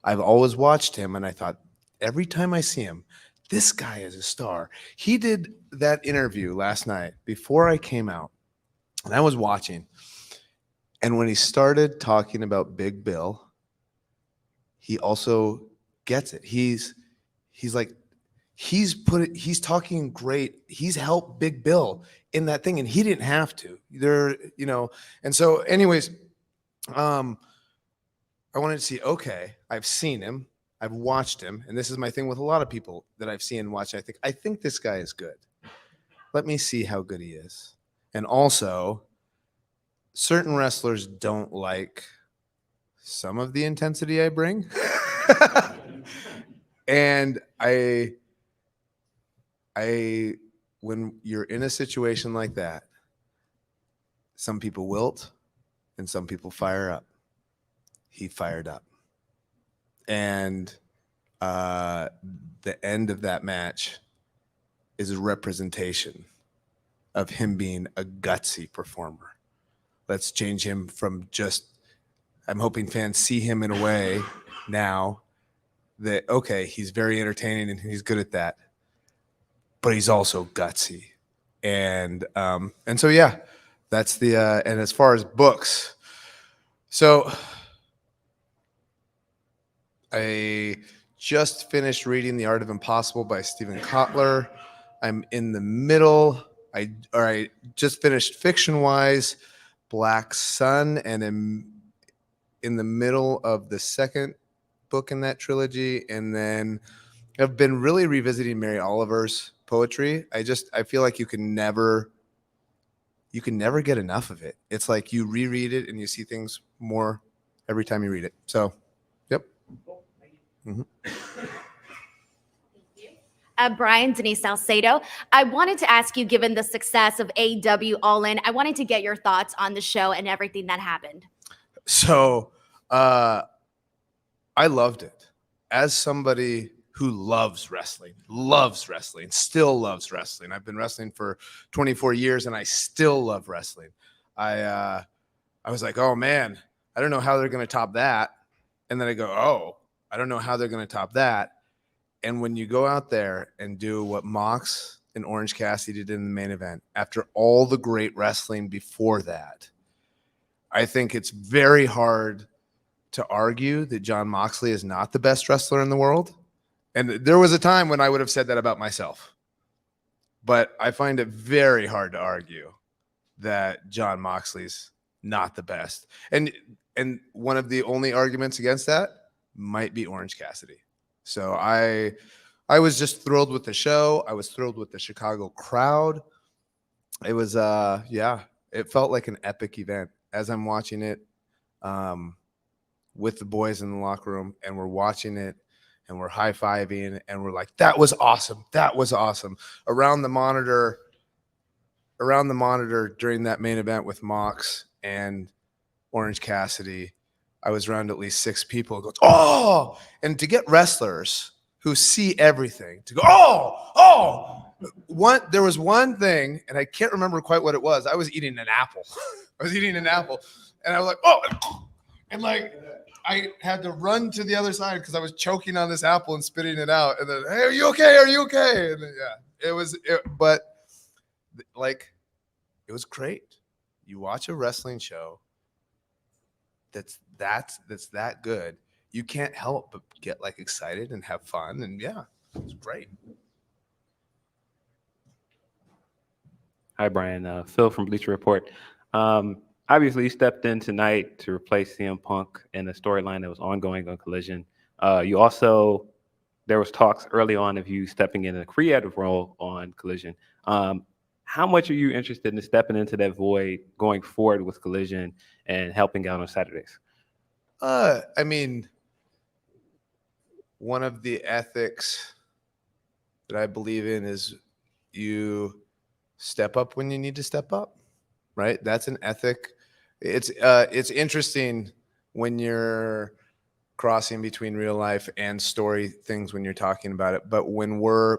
I've always watched him and I thought, every time I see him, this guy is a star. He did that interview last night before I came out, and I was watching. And when he started talking about Big Bill, he also gets it. He's like, he's talking great. He's helped Big Bill in that thing, and he didn't have to. And so anyways, I wanted to see, okay, I've seen him. I've watched him, and this is my thing with a lot of people that I've seen and watched. I think this guy is good. Let me see how good he is. And also, certain wrestlers don't like some of the intensity I bring. And when you're in a situation like that, some people wilt and some people fire up. He fired up. And the end of that match is a representation of him being a gutsy performer. Let's change him from just, I'm hoping fans see him in a way now that, okay, he's very entertaining and he's good at that, but he's also gutsy. And so, yeah, that's the, and as far as books, so I just finished reading The Art of Impossible by Stephen Kotler. I'm in the middle. I just finished fiction-wise Black Sun, and am in the middle of the second book in that trilogy. And then I've been really revisiting Mary Oliver's poetry. I feel like you can never get enough of it. It's like you reread it and you see things more every time you read it. So, yep. Mm-hmm. Brian, Denise Salcedo. I wanted to ask you, given the success of AEW All In, I wanted to get your thoughts on the show and everything that happened. So I loved it. As somebody who loves wrestling, still loves wrestling. I've been wrestling for 24 years and I still love wrestling. I was like, oh man, I don't know how they're going to top that. And then I go, oh, I don't know how they're going to top that. And when you go out there and do what Mox and Orange Cassidy did in the main event, after all the great wrestling before that, I think it's very hard to argue that Jon Moxley is not the best wrestler in the world. And there was a time when I would have said that about myself. But I find it very hard to argue that Jon Moxley's not the best. And one of the only arguments against that might be Orange Cassidy. So I was just thrilled with the show. I was thrilled with the Chicago crowd. It was it felt like an epic event as I'm watching it with the boys in the locker room, and we're watching it and we're high-fiving and we're like, that was awesome. That was awesome. Around the monitor during that main event with Mox and Orange Cassidy, I was around at least 6 people who goes, oh, and to get wrestlers who see everything to go, oh, there was one thing, and I can't remember quite what it was. I was eating an apple. And I was like, oh, and like, I had to run to the other side because I was choking on this apple and spitting it out. And then, hey, are you okay? Are you okay? And then, but like, it was great. You watch a wrestling show that's that good, you can't help but get like excited and have fun. And yeah, it's great. Hi, Brian. Phil from Bleacher Report. Obviously, you stepped in tonight to replace CM Punk in a storyline that was ongoing on Collision. There was talks early on of you stepping in a creative role on Collision. How How much are you interested in stepping into that void going forward with Collision and helping out on Saturdays? I mean, one of the ethics that I believe in is you step up when you need to step up, right? That's an ethic. It's interesting when you're crossing between real life and story things when you're talking about it. But when we're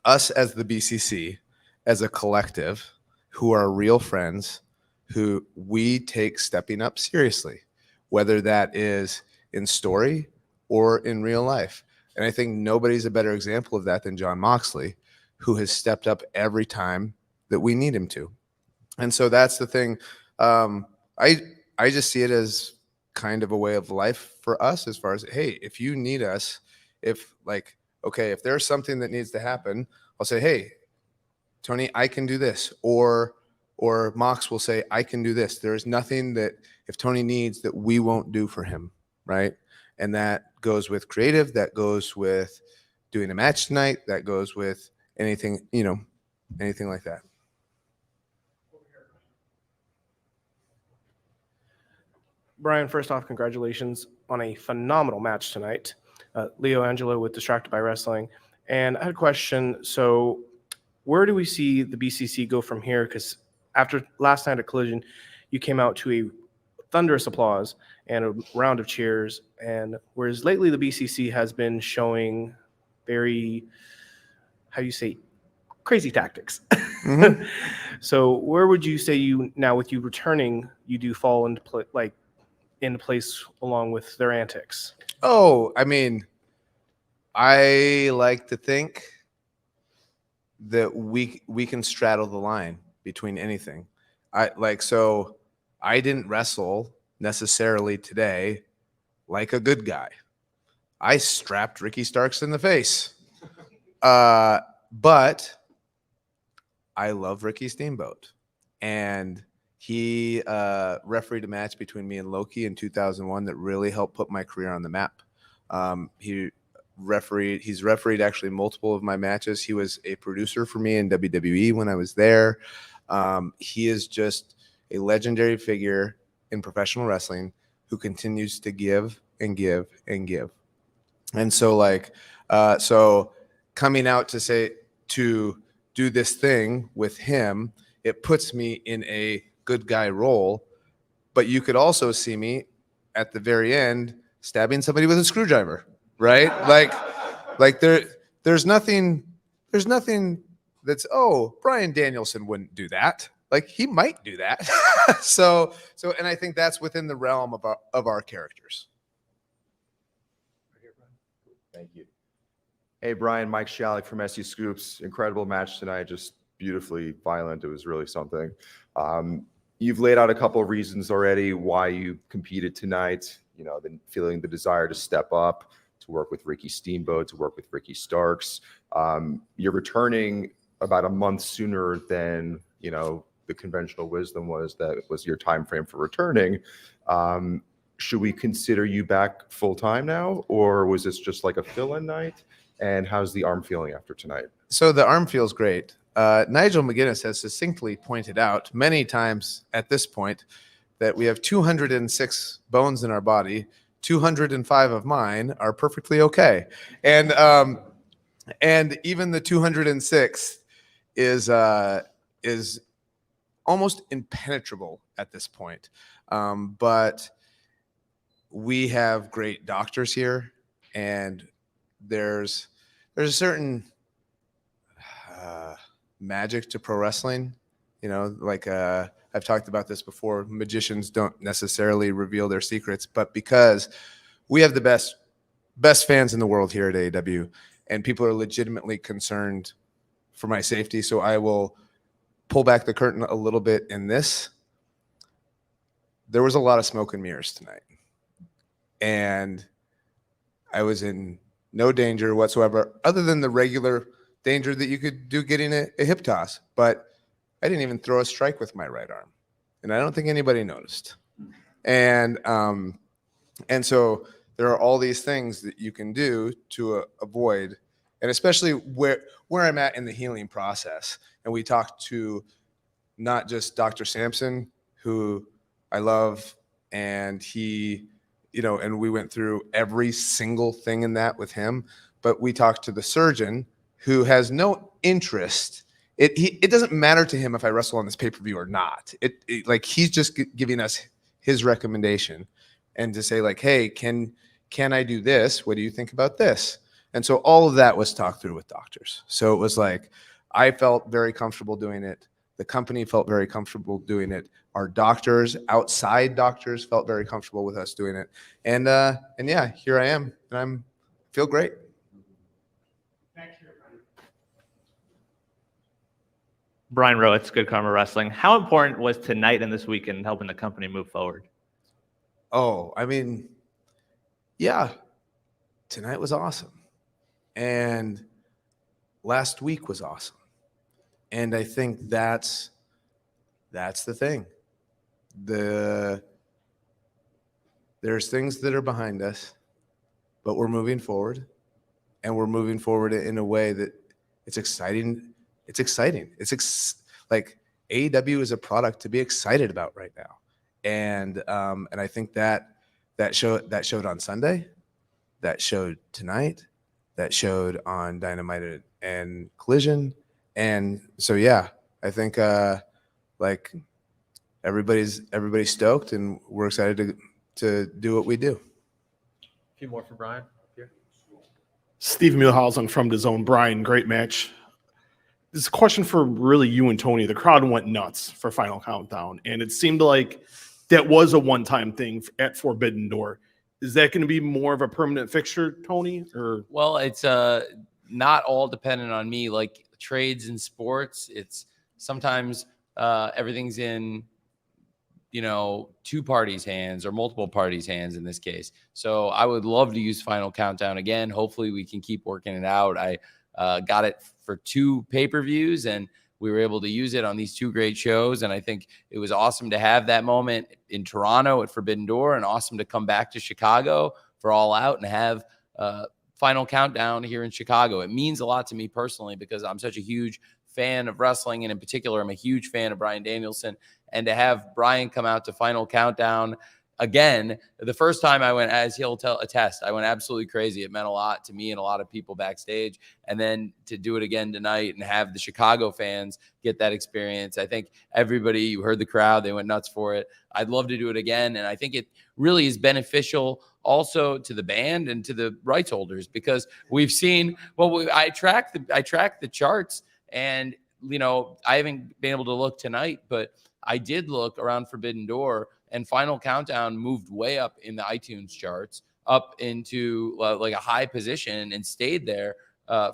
us as the BCC, as a collective, who are real friends, who we take stepping up seriously, whether that is in story or in real life. And I think nobody's a better example of that than John Moxley, who has stepped up every time that we need him to. And so that's the thing. I just see it as kind of a way of life for us, as far as, hey, if you need us, if there's something that needs to happen, I'll say, hey, Tony, I can do this. Or Mox will say, I can do this. There is nothing that if Tony needs that we won't do for him, right? And that goes with creative, that goes with doing a match tonight, that goes with anything, anything like that. Brian, first off, congratulations on a phenomenal match tonight. Leo Angelo with Distracted by Wrestling. And I had a question. So where do we see the BCC go from here? Because after last night at Collision, you came out to a thunderous applause and a round of cheers. And whereas lately the BCC has been showing very, crazy tactics. Mm-hmm. So where would you say with you returning, you do fall into place along with their antics? Oh, I mean, I like to think that we can straddle the line between anything. I didn't wrestle necessarily today like a good guy. I strapped Ricky Starks in the face. But I love Ricky Steamboat. And he refereed a match between me and Loki in 2001 that really helped put my career on the map. He's refereed actually multiple of my matches. He was a producer for me in WWE when I was there. He is just a legendary figure in professional wrestling who continues to give and give and give. And so so coming out to do this thing with him, it puts me in a good guy role, but you could also see me at the very end stabbing somebody with a screwdriver, right? There's nothing that's, Bryan Danielson wouldn't do that. He might do that. So and I think that's within the realm of our characters. Thank you. Hey, Brian, Mike Shalik from SU Scoops. Incredible match tonight, just beautifully violent. It was really something. You've laid out a couple of reasons already why you competed tonight, feeling the desire to step up, to work with Ricky Steamboat, to work with Ricky Starks. You're returning about a month sooner than, the conventional wisdom was that was your time frame for returning. Should we consider you back full time now, or was this just like a fill-in night? And how's the arm feeling after tonight? So the arm feels great. Nigel McGuinness has succinctly pointed out many times at this point that we have 206 bones in our body. 205 of mine are perfectly okay. And even the 206th is almost impenetrable at this point. But we have great doctors here, and there's a certain magic to pro wrestling. I've talked about this before. Magicians don't necessarily reveal their secrets, but because we have the best fans in the world here at AEW, and people are legitimately concerned for my safety, so I will pull back the curtain a little bit in this. There was a lot of smoke and mirrors tonight, and I was in no danger whatsoever, other than the regular danger that you could do getting a hip toss. But I didn't even throw a strike with my right arm, and I don't think anybody noticed. And so there are all these things that you can do to avoid and especially where I'm at in the healing process. And we talked to not just Dr. Sampson, who I love, and he, and we went through every single thing in that with him, but we talked to the surgeon who has no interest. It doesn't matter to him if I wrestle on this pay-per-view or not. Like he's just giving us his recommendation and to say like, hey, can I do this? What do you think about this? And so all of that was talked through with doctors. So it was like, I felt very comfortable doing it. The company felt very comfortable doing it. Our doctors, outside doctors, felt very comfortable with us doing it. And yeah, here I am, and feel great. Brian Rowitz, Good Karma Wrestling. How important was tonight and this weekend helping the company move forward? Oh, I mean, yeah, tonight was awesome. And last week was awesome. And I think that's the thing. There's things that are behind us, but we're moving forward, and we're moving forward in a way that it's exciting. It's exciting. Like AEW is a product to be excited about right now. And I think that showed on Sunday, that showed tonight, that showed on Dynamite and Collision. And so, yeah, I think like everybody's stoked, and we're excited to do what we do. A few more for Brian here. Steve Milhausen from the Zone. Brian, great match. This is a question for really you and Tony. The crowd went nuts for Final Countdown, and it seemed like that was a one-time thing at Forbidden Door. Is that going to be more of a permanent fixture, Tony? Or Well, it's not all dependent on me. Like trades in sports, it's sometimes everything's in two parties' hands or multiple parties' hands in this case. So I would love to use Final Countdown again. Hopefully we can keep working it out. I got it for 2 pay-per-views, and we were able to use it on these 2 great shows. And I think it was awesome to have that moment in Toronto at Forbidden Door, and awesome to come back to Chicago for All Out and have Final Countdown here in Chicago. It means a lot to me personally because I'm such a huge fan of wrestling, and in particular, I'm a huge fan of Bryan Danielson. And to have Bryan come out to Final Countdown again, the first time I went, as he'll attest, I went absolutely crazy. It meant a lot to me and a lot of people backstage. And then to do it again tonight and have the Chicago fans get that experience, I think everybody, you heard the crowd, they went nuts for it. I'd love to do it again. And I think it really is beneficial also to the band and to the rights holders, because we've seen, I track the charts, and, I haven't been able to look tonight, but I did look around Forbidden Door, and Final Countdown moved way up in the iTunes charts, up into like a high position, and stayed there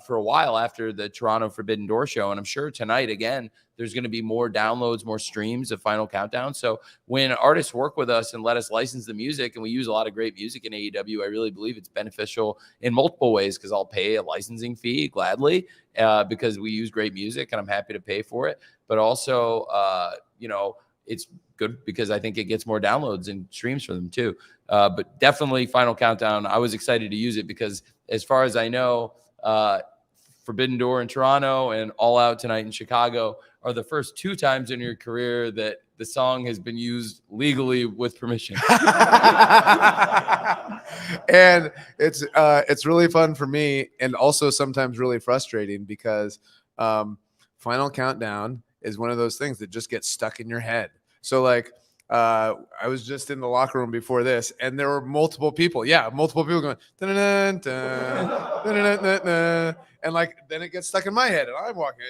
for a while after the Toronto Forbidden Door show. And I'm sure tonight, again, there's going to be more downloads, more streams of Final Countdown. So when artists work with us and let us license the music, and we use a lot of great music in AEW, I really believe it's beneficial in multiple ways, because I'll pay a licensing fee gladly because we use great music, and I'm happy to pay for it. But also, it's good because I think it gets more downloads and streams for them too. But definitely Final Countdown, I was excited to use it because, as far as I know, Forbidden Door in Toronto and All Out tonight in Chicago are the first 2 times in your career that the song has been used legally with permission. And it's really fun for me, and also sometimes really frustrating, because Final Countdown is one of those things that just gets stuck in your head. So like I was just in the locker room before this, and there were multiple people going dun, dun, dun, dun, dun, dun, and like then it gets stuck in my head, and I'm walking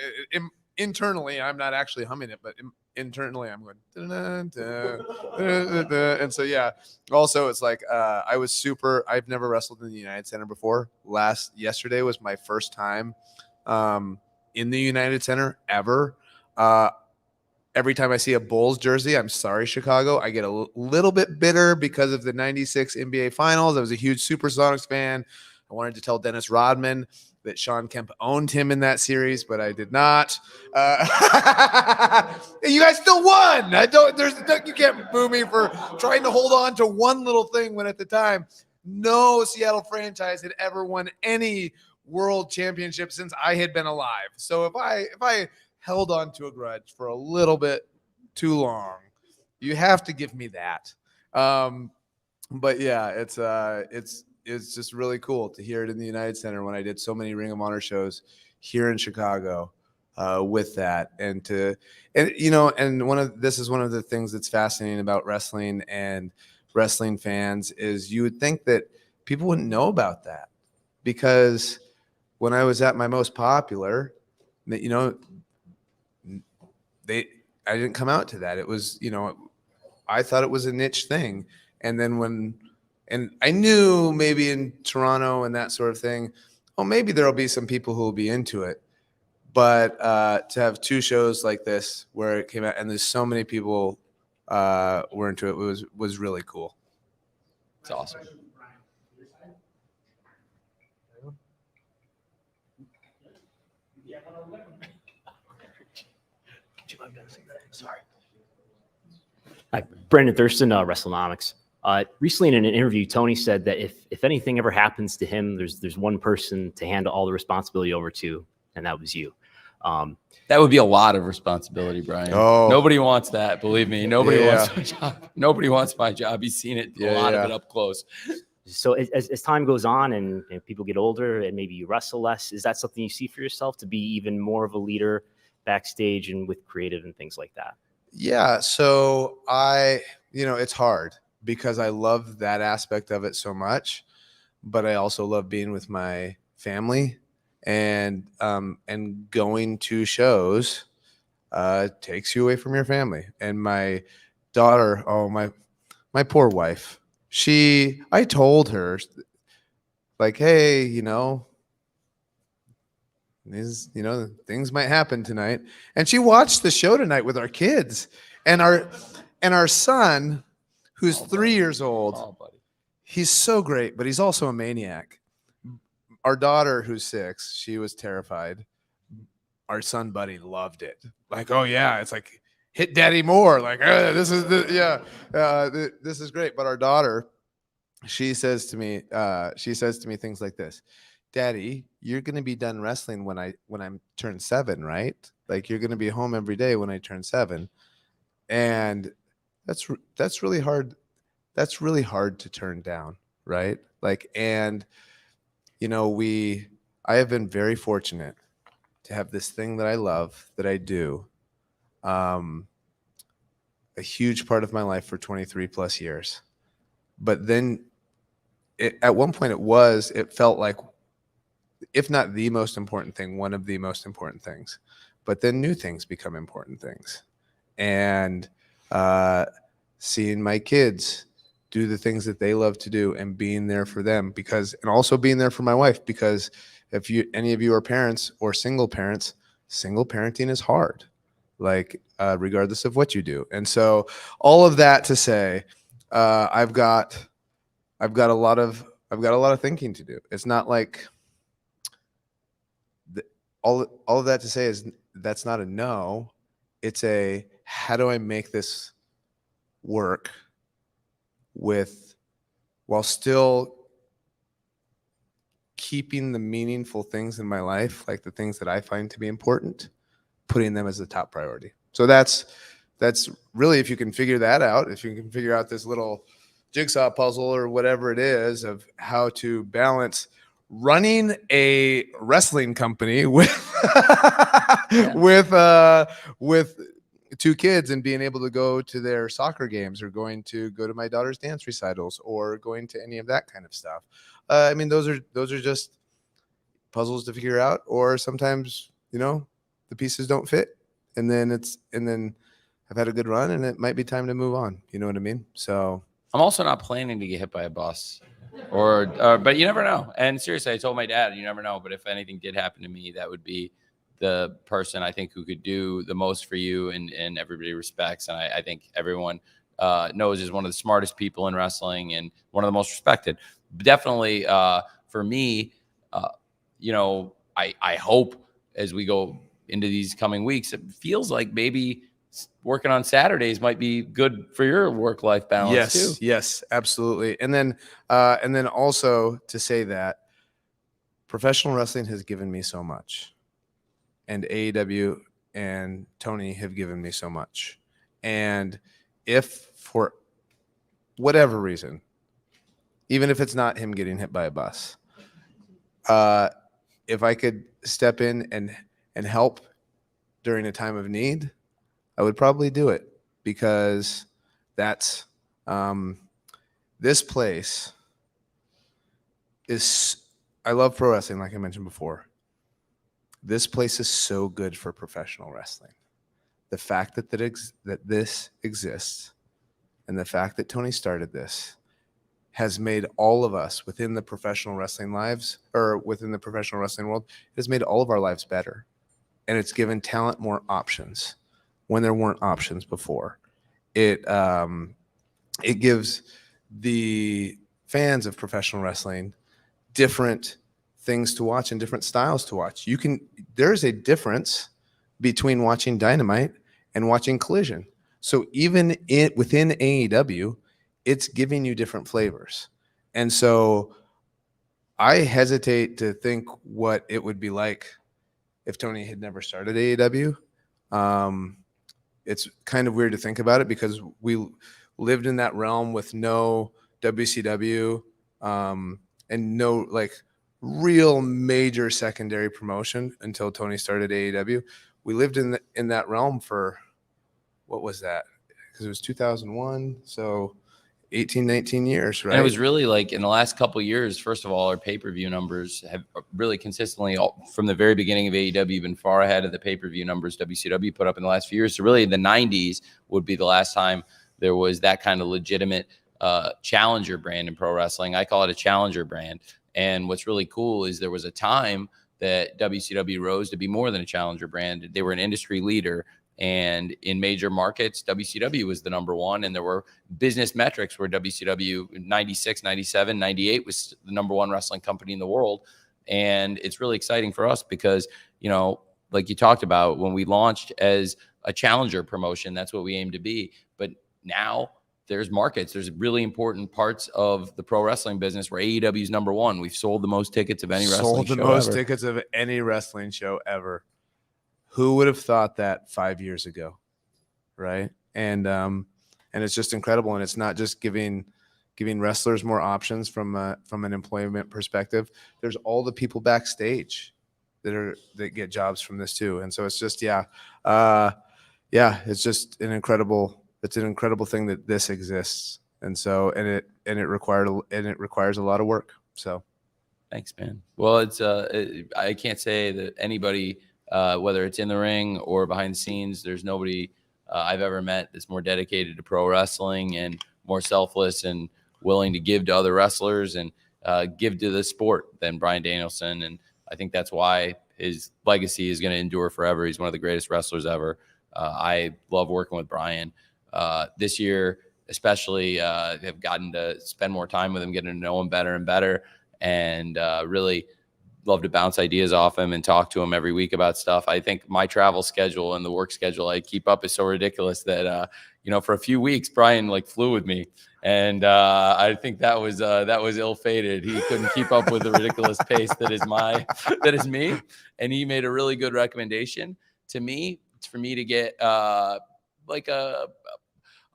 internally. I'm not actually humming it, but internally I'm going dun, dun, dun, dun, dun, dun. And so yeah. Also, it's like I've never wrestled in the United Center before. Yesterday was my first time in the United Center ever. Every time I see a Bulls jersey, I'm sorry, Chicago, I get a little bit bitter because of the 96 NBA Finals. I was a huge Supersonics fan. I wanted to tell Dennis Rodman that Sean Kemp owned him in that series, but I did not. You guys still won. You can't boo me for trying to hold on to one little thing when at the time no Seattle franchise had ever won any world championship since I had been alive. So if I held on to a grudge for a little bit too long, you have to give me that. But yeah, it's just really cool to hear it in the United Center when I did so many Ring of Honor shows here in Chicago with that, and this is one of the things that's fascinating about wrestling and wrestling fans is you would think that people wouldn't know about that, because when I was at my most popular, I didn't come out to that. It was, I thought it was a niche thing. And then and I knew maybe in Toronto and that sort of thing, maybe there'll be some people who will be into it. But to have two shows like this where it came out and there's so many people were into it was really cool. It's awesome. Sorry. Hi, Brandon Thurston, WrestleNomics. Recently in an interview, Tony said that if anything ever happens to him, there's one person to hand all the responsibility over to, and that was you. That would be a lot of responsibility, Brian. Oh. Nobody wants that. Believe me, nobody Yeah. wants my job. Nobody wants my job. He's seen it, a lot of it up close. So as time goes on and people get older and maybe you wrestle less, is that something you see for yourself to be even more of a leader backstage and with creative and things like that? Yeah. So it's hard because I love that aspect of it so much, but I also love being with my family and going to shows takes you away from your family. And my daughter, my poor wife, I told her like, hey, things might happen tonight. And she watched the show tonight with our kids and our son, who's 3 years old. He's so great, but he's also a maniac. Our daughter, who's 6, she was terrified. Our son, Buddy, loved it. Like, oh yeah, it's like hit daddy more. Like, this is great. But our daughter, she says to me things like this: Daddy, you're going to be done wrestling when I'm turned 7, right? Like you're going to be home every day when I turn 7. And that's really hard. That's really hard to turn down, right? Like, and I have been very fortunate to have this thing that I love, that I do, a huge part of my life for 23 plus years. But then at one point it felt like, if not the most important thing, one of the most important things. But then new things become important things. And seeing my kids do the things that they love to do and being there for them, and also being there for my wife, because if any of you are parents or single parents, single parenting is hard, like regardless of what you do. And so all of that to say, I've got a lot of thinking to do. It's not like all of that to say is that's not a no. It's a, how do I make this work while still keeping the meaningful things in my life, like the things that I find to be important, putting them as the top priority. So that's really, if you can figure that out, if you can figure out this little jigsaw puzzle or whatever it is of how to balance running a wrestling company with with 2 kids and being able to go to their soccer games or going to go to my daughter's dance recitals or going to any of that kind of stuff. I mean, those are just puzzles to figure out, or sometimes, the pieces don't fit, and then I've had a good run and it might be time to move on. You know what I mean? So I'm also not planning to get hit by a bus but you never know. And seriously, I told my dad, you never know. But if anything did happen to me, that would be the person I think who could do the most for you and everybody respects. And I think everyone knows is one of the smartest people in wrestling and one of the most respected. Definitely for me, I hope as we go into these coming weeks, it feels like maybe working on Saturdays might be good for your work-life balance too. Yes, absolutely. And then also to say that professional wrestling has given me so much, and AEW and Tony have given me so much. And if for whatever reason, even if it's not him getting hit by a bus, if I could step in and help during a time of need, I would probably do it, because that's this place is, I love pro wrestling, like I mentioned before. This place is so good for professional wrestling. The fact that this exists, and the fact that Tony started this, has made all of us within the professional wrestling lives, or within the professional wrestling world, it has made all of our lives better. And it's given talent more options when there weren't options before. It gives the fans of professional wrestling different things to watch and different styles to watch. There's a difference between watching Dynamite and watching Collision. So even within AEW, it's giving you different flavors. And so I hesitate to think what it would be like if Tony had never started AEW. It's kind of weird to think about it, because we lived in that realm with no WCW and no like real major secondary promotion until Tony started AEW. We lived in that realm for, what was that? Because it was 2001, so 18, 19 years, right? And it was really like in the last couple of years, first of all, our pay-per-view numbers have really consistently, from the very beginning of AEW, been far ahead of the pay-per-view numbers WCW put up in the last few years. So really the 90s would be the last time there was that kind of legitimate challenger brand in pro wrestling. I call it a challenger brand. And what's really cool is there was a time that WCW rose to be more than a challenger brand. They were an industry leader. And in major markets, WCW was the number one. And there were business metrics where WCW 96, 97, 98 was the number one wrestling company in the world. And it's really exciting for us because, you know, like you talked about, when we launched as a challenger promotion, that's what we aim to be. But now there's markets. There's really important parts of the pro wrestling business where AEW is number one. We've sold the most tickets of any wrestling show ever. Sold the most tickets of any wrestling show ever. Who would have thought that 5 years ago, right? And it's just incredible. And it's not just giving wrestlers more options from an employment perspective. There's all the people backstage that get jobs from this too. And so it's just it's just an incredible thing that this exists. And so it requires a lot of work. So thanks, man. Well, it's I can't say that anybody, whether it's in the ring or behind the scenes, there's nobody I've ever met that's more dedicated to pro wrestling and more selfless and willing to give to other wrestlers and give to the sport than Bryan Danielson. And I think that's why his legacy is going to endure forever. He's one of the greatest wrestlers ever. I love working with Bryan. This year, especially, have gotten to spend more time with him, getting to know him better and better, and really love to bounce ideas off him and talk to him every week about stuff. I think my travel schedule and the work schedule I keep up is so ridiculous that, for a few weeks, Bryan flew with me. And I think that was ill-fated. He couldn't keep up with the ridiculous pace that is me. And he made a really good recommendation to me. It's for me to get a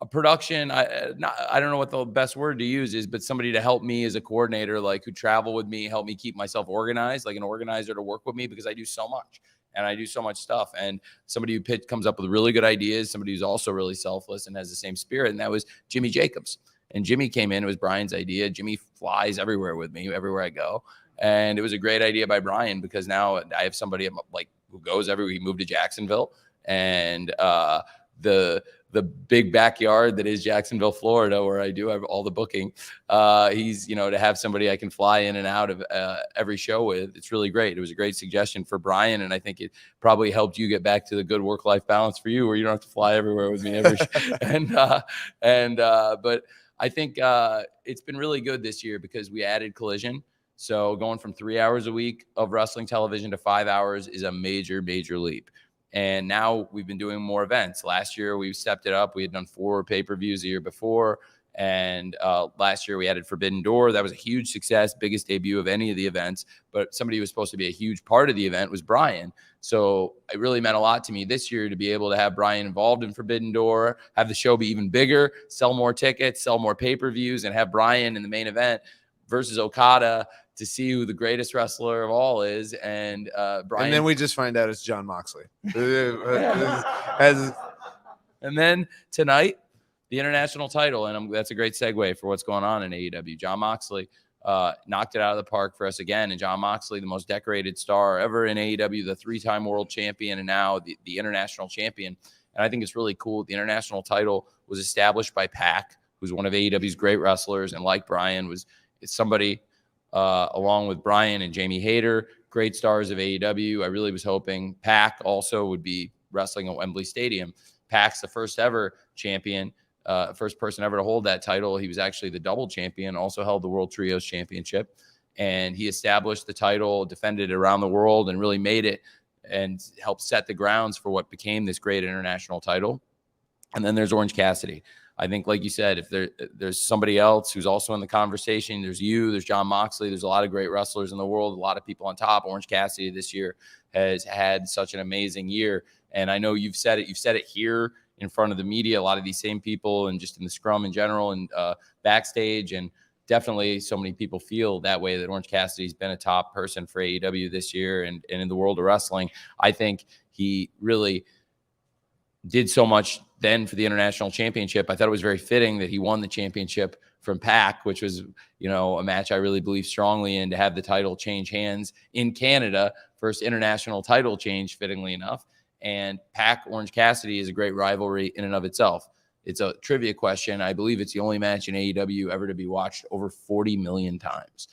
production. I don't know what the best word to use is, but somebody to help me as a coordinator, who travel with me, help me keep myself organized, like an organizer to work with me, because I do so much and I do so much stuff. And somebody who comes up with really good ideas, somebody who's also really selfless and has the same spirit. And that was Jimmy Jacobs. And Jimmy came in, it was Bryan's idea. Jimmy flies everywhere with me, everywhere I go. And it was a great idea by Bryan, because now I have somebody who goes everywhere. He moved to Jacksonville, and the big backyard that is Jacksonville, Florida, where I do have all the booking. He's, to have somebody I can fly in and out of every show with. It's really great. It was a great suggestion for Bryan. And I think it probably helped you get back to the good work-life balance for you, where you don't have to fly everywhere with me every but I think it's been really good this year because we added Collision. So going from 3 hours a week of wrestling television to 5 hours is a major, major leap. And now we've been doing more events. Last year, we stepped it up. We had done 4 pay-per-views the year before. And last year we added Forbidden Door. That was a huge success, biggest debut of any of the events. But somebody who was supposed to be a huge part of the event was Brian. So it really meant a lot to me this year to be able to have Brian involved in Forbidden Door, have the show be even bigger, sell more tickets, sell more pay-per-views, and have Brian in the main event versus Okada to see who the greatest wrestler of all is. And Brian. And then we just find out it's John Moxley. And then tonight, the international title, and that's a great segue for what's going on in AEW. John Moxley knocked it out of the park for us again, and John Moxley, the most decorated star ever in AEW, the 3-time world champion, and now the international champion. And I think it's really cool. The international title was established by Pac, who's one of AEW's great wrestlers, and like Brian, it's somebody along with Brian and Jamie Hayter, great stars of AEW. I really was hoping Pac also would be wrestling at Wembley Stadium. Pac's the first ever champion, first person ever to hold that title. He was actually the double champion, also held the World Trios Championship. And he established the title, defended it around the world, and really made it and helped set the grounds for what became this great international title. And then there's Orange Cassidy. I think, like you said, if there's somebody else who's also in the conversation, there's John Moxley, there's a lot of great wrestlers in the world, a lot of people on top. Orange Cassidy this year has had such an amazing year. And I know you've said it here in front of the media, a lot of these same people, and just in the scrum in general and backstage. And definitely so many people feel that way, that Orange Cassidy's been a top person for AEW this year and in the world of wrestling. I think he really did so much then for the international championship. I thought it was very fitting that he won the championship from Pac, which was, a match I really believe strongly in, to have the title change hands in Canada, first international title change, fittingly enough. And Pac Orange Cassidy is a great rivalry in and of itself. It's a trivia question. I believe it's the only match in AEW ever to be watched over 40 million times.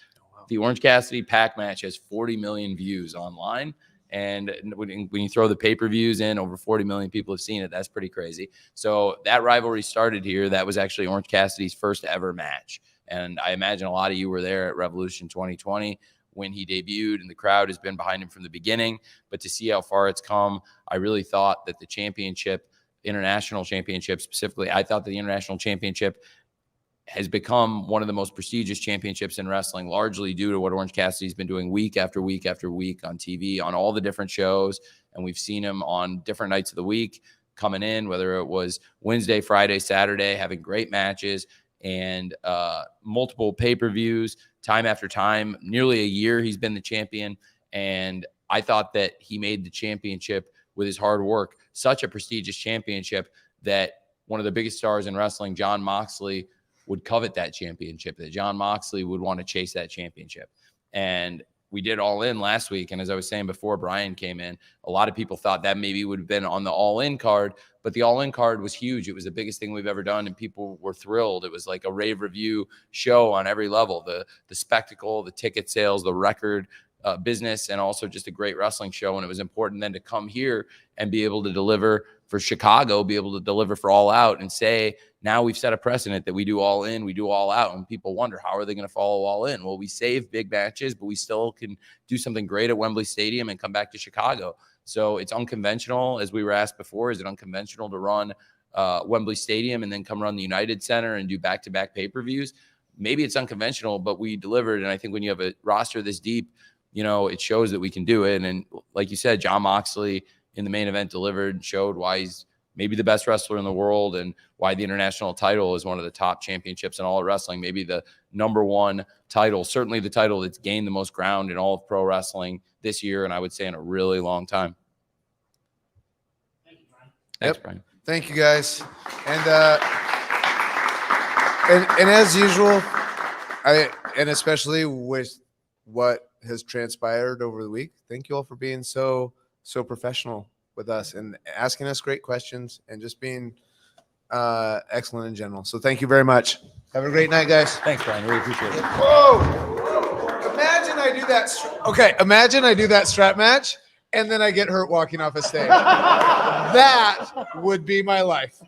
The Orange Cassidy Pac match has 40 million views online. And when you throw the pay-per-views in, over 40 million people have seen it. That's pretty crazy. So that rivalry started here. That was actually Orange Cassidy's first ever match. And I imagine a lot of you were there at Revolution 2020 when he debuted, and the crowd has been behind him from the beginning. But to see how far it's come, I really thought that the championship, international championship specifically, I thought that the international championship has become one of the most prestigious championships in wrestling, largely due to what Orange Cassidy's been doing week after week after week on TV, on all the different shows. And we've seen him on different nights of the week coming in, whether it was Wednesday, Friday, Saturday, having great matches and multiple pay-per-views time after time. Nearly a year he's been the champion. And I thought that he made the championship with his hard work such a prestigious championship that one of the biggest stars in wrestling, John Moxley, would covet that championship, that John Moxley would want to chase that championship. And we did All In last week. And as I was saying before Brian came in, a lot of people thought that maybe would have been on the All In card, but the All In card was huge. It was the biggest thing we've ever done, and people were thrilled. It was like a rave review show on every level, the spectacle, the ticket sales, the record business, and also just a great wrestling show. And it was important then to come here and be able to deliver for Chicago, be able to deliver for All Out, and say, now we've set a precedent that we do All In, we do All Out. And people wonder, how are they going to follow All In? Well, we save big matches, but we still can do something great at Wembley Stadium and come back to Chicago. So it's unconventional, as we were asked before. Is it unconventional to run Wembley Stadium and then come run the United Center and do back-to-back pay-per-views? Maybe it's unconventional, but we delivered. And I think when you have a roster this deep, it shows that we can do it. And like you said, John Moxley in the main event delivered, showed why he's maybe the best wrestler in the world and why the international title is one of the top championships in all of wrestling, maybe the number one title, certainly the title that's gained the most ground in all of pro wrestling this year, and I would say in a really long time. Thanks, Brian. Thank you, guys. And as usual, and especially with what has transpired over the week, thank you all for being so professional with us and asking us great questions and just being excellent in general. So thank you very much. Have a great night, guys. Thanks, Brian. Really appreciate it. Whoa! Imagine I do that. Imagine I do that strap match and then I get hurt walking off a stage. That would be my life.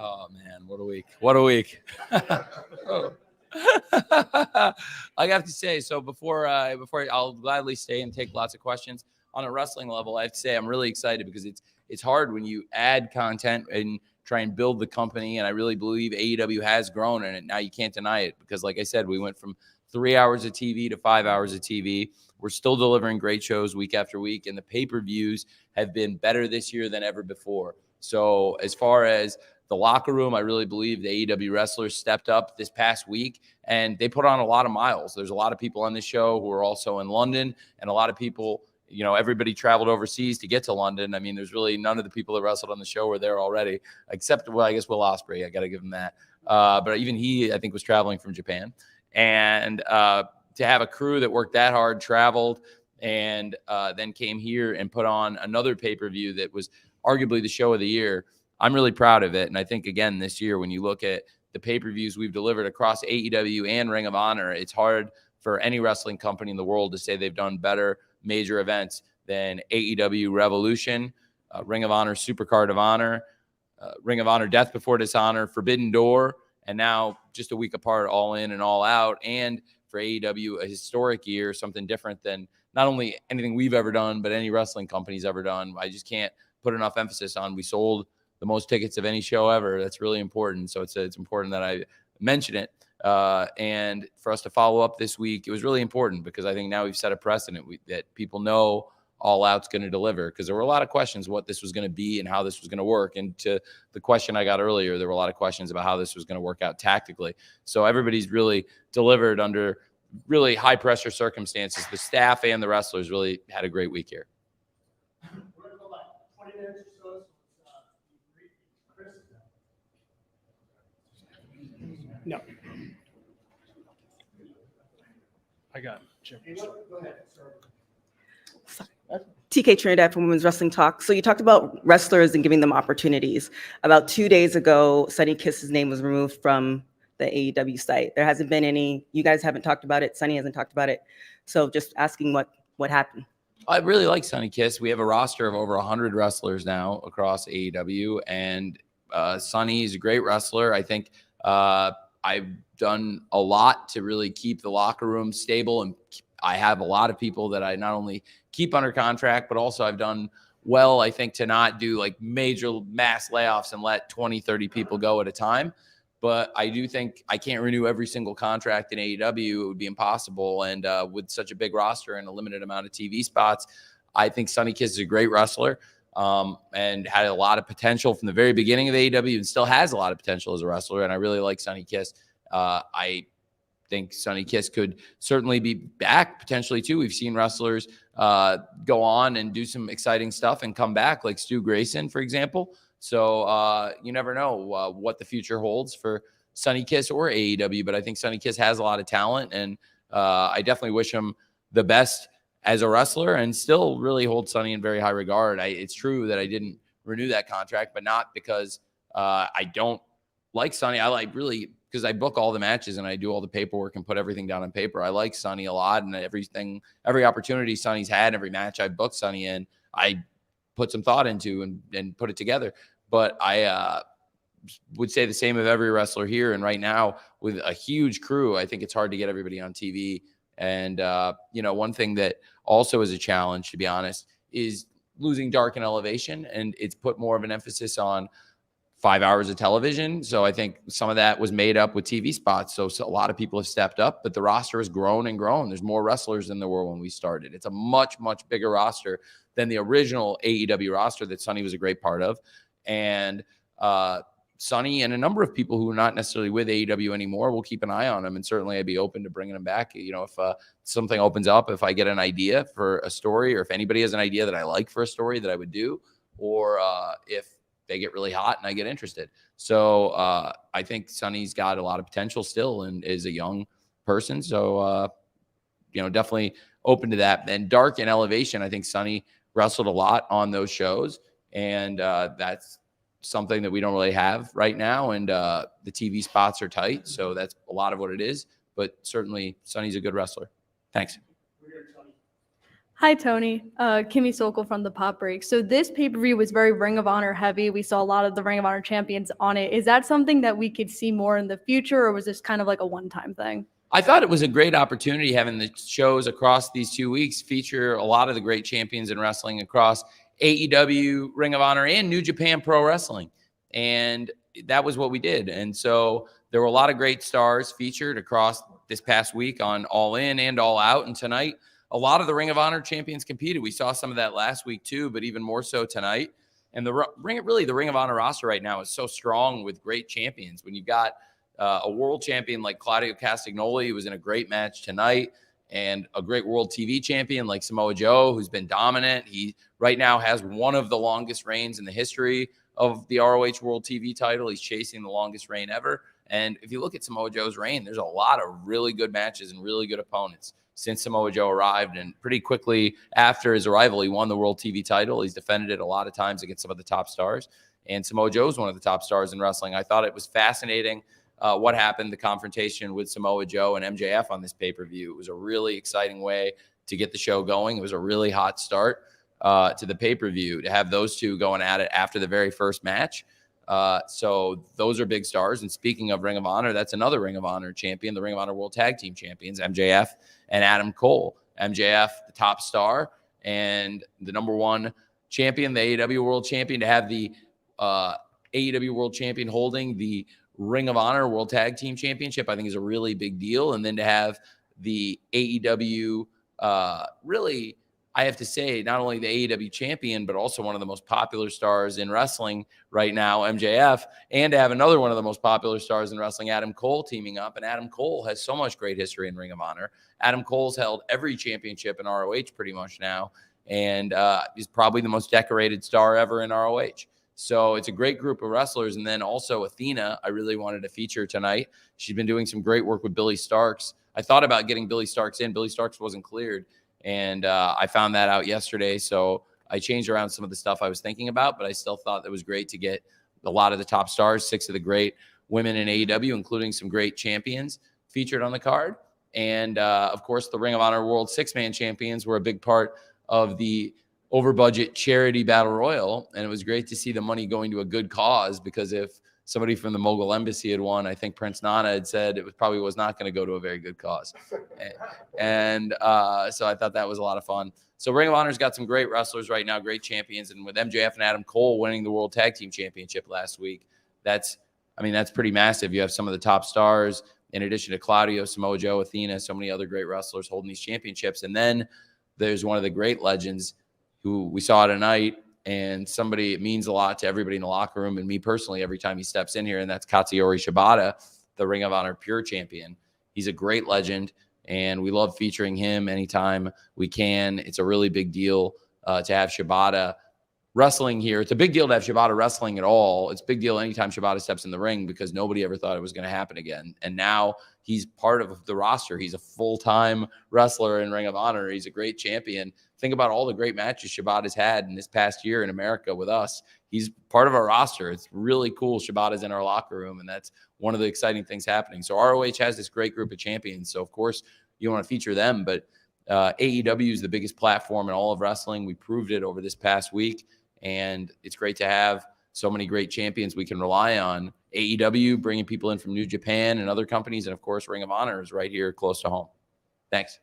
Oh man, what a week. What a week. Oh. I have to say, so before I'll gladly stay and take lots of questions on a wrestling level. I have to say I'm really excited because it's hard when you add content and try and build the company. And I really believe AEW has grown in it. Now you can't deny it because, like I said, we went from 3 hours of TV to 5 hours of TV. We're still delivering great shows week after week, and the pay-per-views have been better this year than ever before. So as far as the locker room, I really believe the AEW wrestlers stepped up this past week, and they put on a lot of miles. There's a lot of people on this show who are also in London, and a lot of people, you know, everybody traveled overseas to get to London. I mean, there's really none of the people that wrestled on the show were there already, except, well, I guess Will Ospreay. I got to give him that. But even he, I think, was traveling from Japan. And to have a crew that worked that hard, traveled, and then came here and put on another pay-per-view that was arguably the show of the year, I'm really proud of it. And I think, again, this year, when you look at the pay-per-views we've delivered across AEW and Ring of Honor, it's hard for any wrestling company in the world to say they've done better major events than AEW Revolution, Ring of Honor Supercard of Honor, Ring of Honor Death Before Dishonor, Forbidden Door, and now just a week apart, All In and All Out. And for AEW, a historic year, something different than not only anything we've ever done, but any wrestling company's ever done. I just can't put enough emphasis on. We sold the most tickets of any show ever. That's really important. So it's important that I mention it. And for us to follow up this week, it was really important because I think now we've set a precedent that people know All Out's going to deliver, because there were a lot of questions what this was going to be and how this was going to work. And to the question I got earlier, there were a lot of questions about how this was going to work out tactically. So everybody's really delivered under really high pressure circumstances. The staff and the wrestlers really had a great week here. No. I got Jim. TK Trinidad from Women's Wrestling Talk. So you talked about wrestlers and giving them opportunities. About 2 days ago, Sunny Kiss's name was removed from the AEW site. There hasn't been any, you guys haven't talked about it. Sunny hasn't talked about it. So just asking what happened. I really like Sunny Kiss. We have a roster of over 100 wrestlers now across AEW, and Sunny is a great wrestler. I think I've done a lot to really keep the locker room stable, and I have a lot of people that I not only keep under contract, but also I've done well, I think, to not do like major mass layoffs and let 20, 30 people go at a time. But I do think I can't renew every single contract in AEW. It would be impossible. And with such a big roster and a limited amount of TV spots, I think Sunny Kiss is a great wrestler and had a lot of potential from the very beginning of AEW and still has a lot of potential as a wrestler. And I really like Sunny Kiss. I think Sunny Kiss could certainly be back potentially too. We've seen wrestlers go on and do some exciting stuff and come back, like Stu Grayson, for example. So you never know what the future holds for Sunny Kiss or AEW, but I think Sunny Kiss has a lot of talent, and I definitely wish him the best as a wrestler and still really hold Sunny in very high regard. It's true that I didn't renew that contract, but not because I don't like Sunny. I like really because I book all the matches and I do all the paperwork and put everything down on paper. I like Sunny a lot, and every opportunity Sunny's had, every match I booked Sunny in, I put some thought into and put it together. But I would say the same of every wrestler here. And right now with a huge crew, I think it's hard to get everybody on TV. And, one thing that also is a challenge, to be honest, is losing Dark and Elevation. And it's put more of an emphasis on 5 hours of television. So I think some of that was made up with TV spots. So a lot of people have stepped up, but the roster has grown and grown. There's more wrestlers than there were when we started. It's a much, much bigger roster than the original AEW roster that Sunny was a great part of. And Sunny and a number of people who are not necessarily with AEW anymore, will keep an eye on him. And certainly I'd be open to bringing him back. If something opens up, if I get an idea for a story, or if anybody has an idea that I like for a story that I would do, or if they get really hot and I get interested. So I think Sunny's got a lot of potential still and is a young person. So, definitely open to that. And Dark and Elevation, I think Sunny wrestled a lot on those shows. And that's something that we don't really have right now. And the TV spots are tight. So that's a lot of what it is. But certainly Sunny's a good wrestler. Thanks. Hi, Tony. Kimmy Sokol from the Pop Break. So this pay-per-view was very Ring of Honor heavy. We saw a lot of the Ring of Honor champions on it. Is that something that we could see more in the future, or was this kind of like a one-time thing? I thought it was a great opportunity having the shows across these 2 weeks feature a lot of the great champions in wrestling across AEW, Ring of Honor, and New Japan Pro Wrestling. And that was what we did. And so there were a lot of great stars featured across this past week on All In and All Out. And tonight, a lot of the Ring of Honor champions competed. We saw some of that last week too, but even more so tonight. And the Ring of Honor roster right now is so strong with great champions. When you've got a world champion like Claudio Castagnoli, who was in a great match tonight, and a great world TV champion like Samoa Joe, who's been dominant. He right now has one of the longest reigns in the history of the ROH World TV title. He's chasing the longest reign ever. And if you look at Samoa Joe's reign, there's a lot of really good matches and really good opponents since Samoa Joe arrived. And pretty quickly after his arrival, he won the World TV title. He's defended it a lot of times against some of the top stars. And Samoa Joe's one of the top stars in wrestling. I thought it was fascinating what happened, the confrontation with Samoa Joe and MJF on this pay-per-view. It was a really exciting way to get the show going. It was a really hot start to the pay-per-view to have those two going at it after the very first match. So those are big stars. And speaking of Ring of Honor, that's another Ring of Honor champion, the Ring of Honor World Tag Team Champions, MJF and Adam Cole. MJF, the top star and the #1 champion, the AEW World Champion, to have the AEW World Champion holding the Ring of Honor World Tag Team Championship, I think is a really big deal. And then to have the AEW, really, I have to say, not only the AEW champion, but also one of the most popular stars in wrestling right now, MJF, and to have another one of the most popular stars in wrestling, Adam Cole, teaming up. And Adam Cole has so much great history in Ring of Honor. Adam Cole's held every championship in ROH pretty much now, and he's probably the most decorated star ever in ROH. So it's a great group of wrestlers. And then also Athena, I really wanted to feature tonight. She's been doing some great work with Billy Starks. I thought about getting Billy Starks in. Billy Starks wasn't cleared. And I found that out yesterday. So I changed around some of the stuff I was thinking about, but I still thought it was great to get a lot of the top stars, 6 of the great women in AEW, including some great champions featured on the card. And of course, the Ring of Honor World 6-Man champions were a big part of the over budget charity battle royal. And it was great to see the money going to a good cause, because if somebody from the Mogul Embassy had won, I think Prince Nana had said it probably was not going to go to a very good cause. And so I thought that was a lot of fun. So Ring of Honor's got some great wrestlers right now, great champions. And with MJF and Adam Cole winning the World Tag Team Championship last week, that's pretty massive. You have some of the top stars, in addition to Claudio, Samoa Joe, Athena, so many other great wrestlers holding these championships. And then there's one of the great legends who we saw tonight, and somebody it means a lot to everybody in the locker room and me personally every time he steps in here, and that's Katsuyori Shibata, the Ring of Honor Pure Champion. He's a great legend, and we love featuring him anytime we can. It's a really big deal to have Shibata wrestling here. It's a big deal to have Shibata wrestling at all. It's a big deal anytime Shibata steps in the ring, because nobody ever thought it was going to happen again. And now he's part of the roster. He's a full-time wrestler in Ring of Honor. He's a great champion. Think about all the great matches Shibata's had in this past year in America with us. He's part of our roster. It's really cool. Shibata's in our locker room, and that's one of the exciting things happening. So ROH has this great group of champions. So, of course, you want to feature them, but AEW is the biggest platform in all of wrestling. We proved it over this past week, and it's great to have so many great champions we can rely on. AEW bringing people in from New Japan and other companies, and, of course, Ring of Honor is right here close to home. Thanks.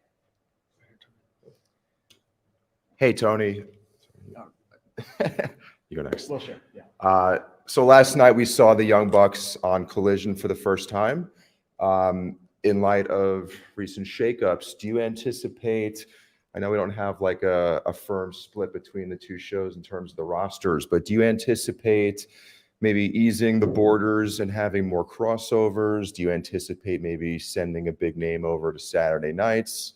Hey, Tony. You go next. Well, sure. Yeah. So last night we saw the Young Bucks on Collision for the first time. In light of recent shakeups, do you anticipate, I know we don't have like a firm split between the two shows in terms of the rosters, but do you anticipate maybe easing the borders and having more crossovers? Do you anticipate maybe sending a big name over to Saturday nights?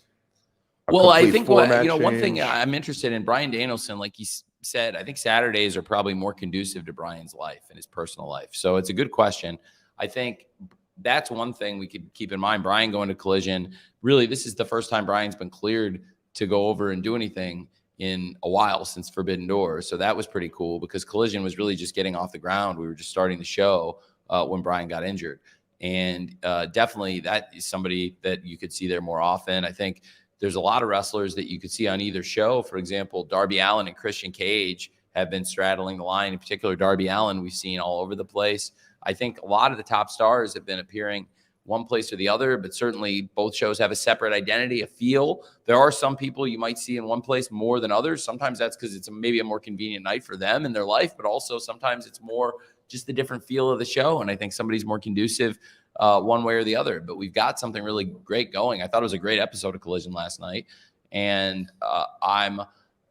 Well, I think one change? thing I'm interested in, Bryan Danielson, like he said, I think Saturdays are probably more conducive to Bryan's life and his personal life. So it's a good question. I think that's one thing we could keep in mind. Bryan going to Collision, really, this is the first time Bryan's been cleared to go over and do anything in a while since Forbidden Doors. So that was pretty cool, because Collision was really just getting off the ground. We were just starting the show when Bryan got injured. And definitely that is somebody that you could see there more often. I think there's a lot of wrestlers that you could see on either show. For example, Darby Allin and Christian Cage have been straddling the line. In particular, Darby Allin we've seen all over the place. I think a lot of the top stars have been appearing one place or the other, but certainly both shows have a separate identity, a feel. There are some people you might see in one place more than others. Sometimes that's because it's maybe a more convenient night for them in their life, but also sometimes it's more just the different feel of the show. And I think somebody's more conducive one way or the other. But we've got something really great going. I thought it was a great episode of Collision last night. And I'm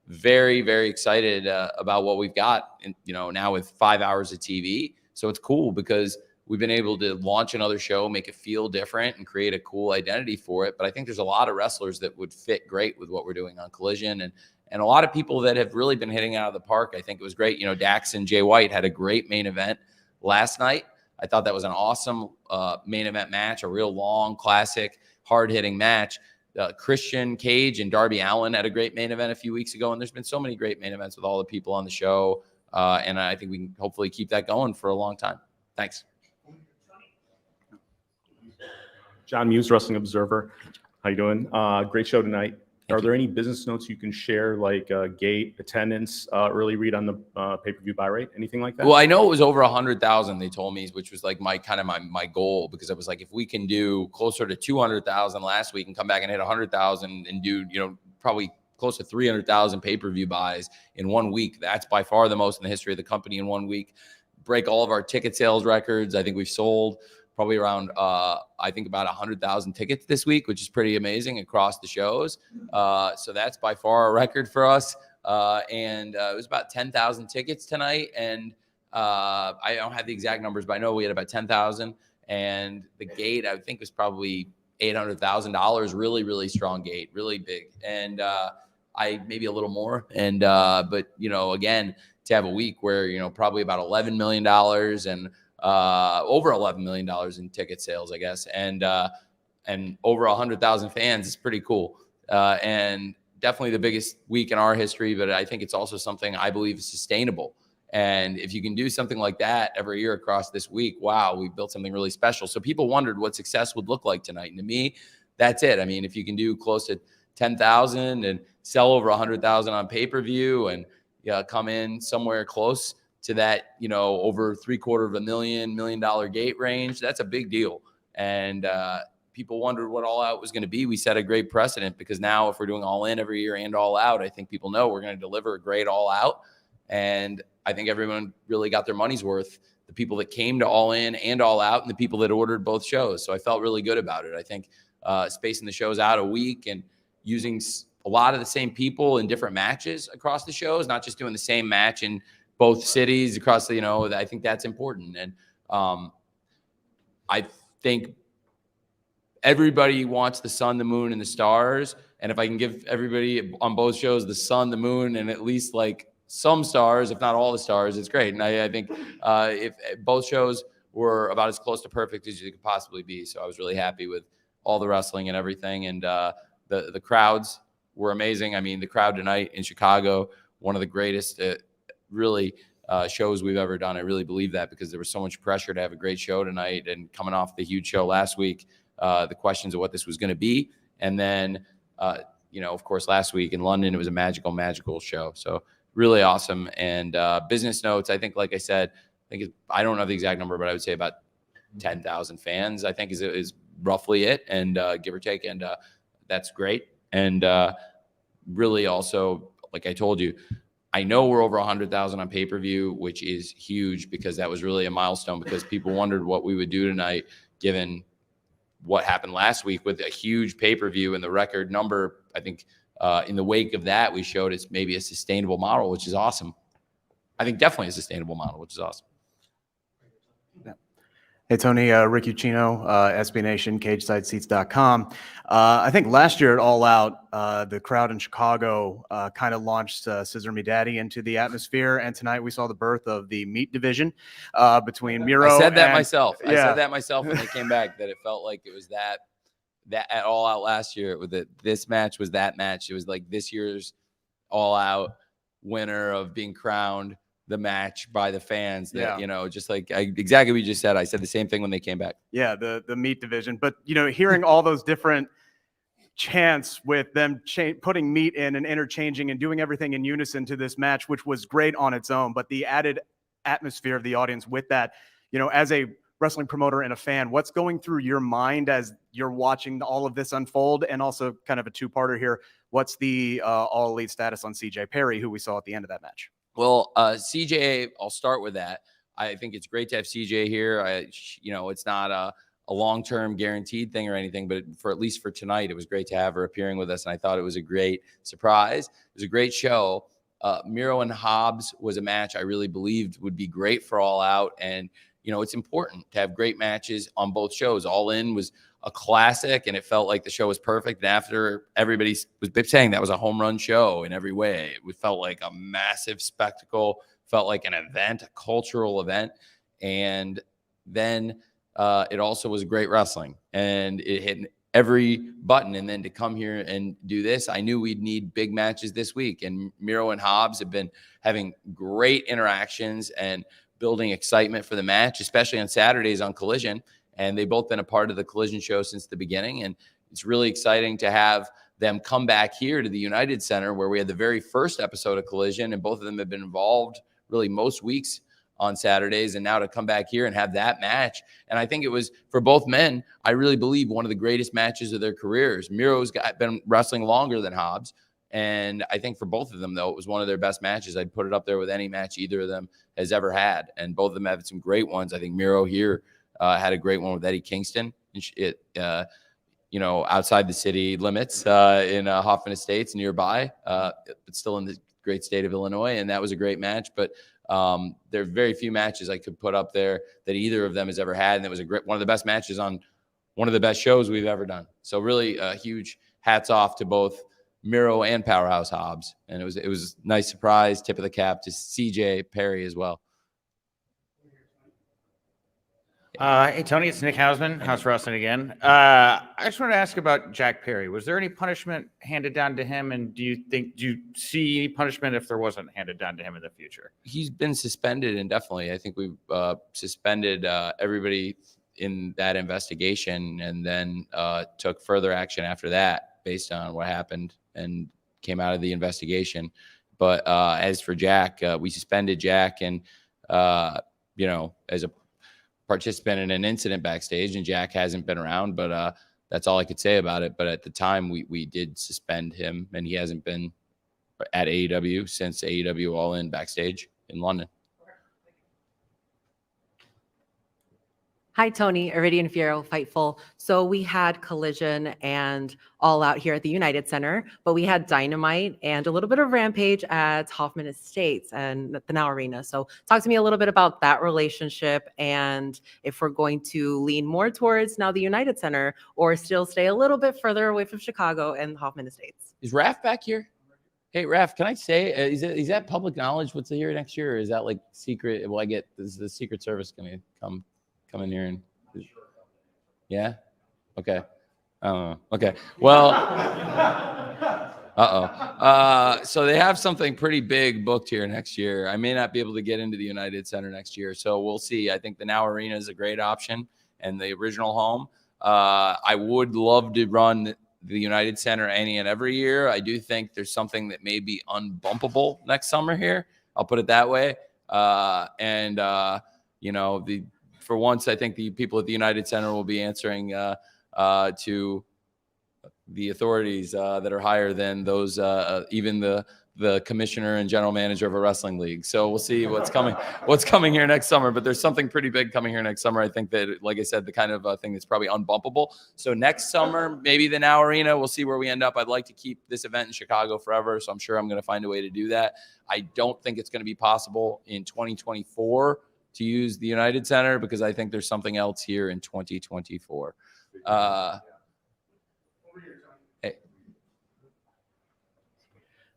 very, very excited about what we've got, now with 5 hours of TV. So it's cool because we've been able to launch another show, make it feel different, and create a cool identity for it. But I think there's a lot of wrestlers that would fit great with what we're doing on Collision, and a lot of people that have really been hitting out of the park. I think it was great. Dax and Jay White had a great main event last night. I thought that was an awesome main event match, a real long, classic, hard-hitting match. Christian Cage and Darby Allin had a great main event a few weeks ago, and there's been so many great main events with all the people on the show, and I think we can hopefully keep that going for a long time. Thanks. John Muse, Wrestling Observer. How you doing? Great show tonight. Are there any business notes you can share, like gate, attendance, early read on the pay-per-view buy rate, anything like that? Well, I know it was over 100,000, they told me, which was like my goal, because I was like, if we can do closer to 200,000 last week and come back and hit 100,000 and do, probably close to 300,000 pay-per-view buys in 1 week, that's by far the most in the history of the company in 1 week. Break all of our ticket sales records. I think we've sold probably around, I think about 100,000 tickets this week, which is pretty amazing across the shows. So that's by far a record for us. And it was about 10,000 tickets tonight. And I don't have the exact numbers, but I know we had about 10,000. And the gate, I think, was probably $800,000. Really, really strong gate, really big. And I maybe a little more. And but again, to have a week where probably about $11 million and over $11 million in ticket sales, I guess, and over 100,000 fans is pretty cool, and definitely the biggest week in our history. But I think it's also something I believe is sustainable. And if you can do something like that every year across this week, wow, we built something really special. So people wondered what success would look like tonight, and to me, that's it. I mean, if you can do close to 10,000 and sell over 100,000 on pay-per-view, and come in somewhere close to that, over $750,000 $1 million gate range, that's a big deal. And people wondered what All Out was going to be. We set a great precedent, because now if we're doing All In every year and All Out, I think people know we're going to deliver a great All Out. And I think everyone really got their money's worth, the people that came to All In and All Out, and the people that ordered both shows. So I felt really good about it. I think spacing the shows out a week and using a lot of the same people in different matches across the shows, not just doing the same match in both cities across the, I think that's important. And I think everybody wants the sun, the moon, and the stars. And if I can give everybody on both shows the sun, the moon, and at least like some stars, if not all the stars, it's great. And I think if both shows were about as close to perfect as you could possibly be. So I was really happy with all the wrestling and everything. And the crowds were amazing. I mean, the crowd tonight in Chicago, one of the greatest really shows we've ever done. I really believe that, because there was so much pressure to have a great show tonight, and coming off the huge show last week, the questions of what this was going to be. And then, of course, last week in London, it was a magical, magical show. So really awesome. And business notes, I think, like I said, I don't know the exact number, but I would say about 10,000 fans, I think is roughly it, and give or take. And that's great. And really also, like I told you, I know we're over 100,000 on pay-per-view, which is huge, because that was really a milestone, because people wondered what we would do tonight, given what happened last week with a huge pay-per-view and the record number. I think in the wake of that, we showed it's maybe a sustainable model, which is awesome. I think definitely a sustainable model, which is awesome. Hey, Tony, Rick Ucchino, SB Nation, CageSideSeats.com. I think last year at All Out, the crowd in Chicago kind of launched Scissor Me Daddy into the atmosphere. And tonight we saw the birth of the meat division between Miro. I said that myself. Yeah. I said that myself when they came back, that it felt like it was that at All Out last year. This match was that match. It was like this year's All Out winner of being crowned the match by the fans, that, just like exactly what you just said. I said the same thing when they came back. Yeah, the meat division. But, hearing all those different chance with them putting meat in and interchanging and doing everything in unison to this match, which was great on its own. But the added atmosphere of the audience with that, as a wrestling promoter and a fan, what's going through your mind as you're watching all of this unfold? And also kind of a two-parter here. What's the All Elite status on CJ Perry, who we saw at the end of that match? Well, CJ, I'll start with that. I think it's great to have CJ here. It's not a long-term guaranteed thing or anything, but at least for tonight, it was great to have her appearing with us. And I thought it was a great surprise. It was a great show. Miro and Hobbs was a match I really believed would be great for All Out. And, it's important to have great matches on both shows. All In was a classic, and it felt like the show was perfect. And after, everybody was saying that was a home run show in every way. It felt like a massive spectacle, felt like an event, a cultural event. And then it also was great wrestling, and it hit every button. And then to come here and do this, I knew we'd need big matches this week. And Miro and Hobbs have been having great interactions and building excitement for the match, especially on Saturdays on Collision. And they've both been a part of the Collision show since the beginning. And it's really exciting to have them come back here to the United Center, where we had the very first episode of Collision, and both of them have been involved really most weeks on Saturdays, and now to come back here and have that match. And I think it was, for both men, I really believe one of the greatest matches of their careers. Miro's been wrestling longer than Hobbs, and I think for both of them, though, it was one of their best matches. I'd put it up there with any match either of them has ever had, and both of them have some great ones. I think Miro here had a great one with Eddie Kingston, outside the city limits in Hoffman Estates nearby, but still in the great state of Illinois, and that was a great match. But there are very few matches I could put up there that either of them has ever had, and it was one of the best matches on one of the best shows we've ever done. So really huge hats off to both Miro and Powerhouse Hobbs, and it was a nice surprise, tip of the cap to CJ Perry as well. Hey, Tony, it's Nick Hausman, House Wrestling again. I just wanted to ask about Jack Perry. Was there any punishment handed down to him? And do you see any punishment if there wasn't handed down to him in the future? He's been suspended indefinitely. I think we've suspended everybody in that investigation, and then took further action after that based on what happened and came out of the investigation. But as for Jack, we suspended Jack, and as a participant in an incident backstage, and Jack hasn't been around, but that's all I could say about it. But at the time we did suspend him, and he hasn't been at AEW since AEW All In backstage in London. Hi, Tony, Iridian Fiero, Fightful. So we had Collision and All Out here at the United Center, but we had Dynamite and a little bit of Rampage at Hoffman Estates and the Now Arena. So talk to me a little bit about that relationship, and if we're going to lean more towards now the United Center, or still stay a little bit further away from Chicago and Hoffman Estates. Is Raph back here? Hey, Raph, can I say, is that public knowledge what's here next year, or is that like secret? Is the Secret Service going to come in here and yeah, okay, okay, well, so they have something pretty big booked here next year. I may not be able to get into the United Center next year, so we'll see. I think the Now Arena is a great option, and the original home. I would love to run the United Center any and every year. I do think there's something that may be unbumpable next summer here. I'll put it that way. For once, I think the people at the United Center will be answering to the authorities that are higher than those, even the commissioner and general manager of a wrestling league. So we'll see what's coming here next summer. But there's something pretty big coming here next summer. I think that, like I said, the kind of thing that's probably unbumpable. So next summer, maybe the Now Arena. We'll see where we end up. I'd like to keep this event in Chicago forever, so I'm sure I'm going to find a way to do that. I don't think it's going to be possible in 2024 to use the United Center, because I think there's something else here in 2024. Hey.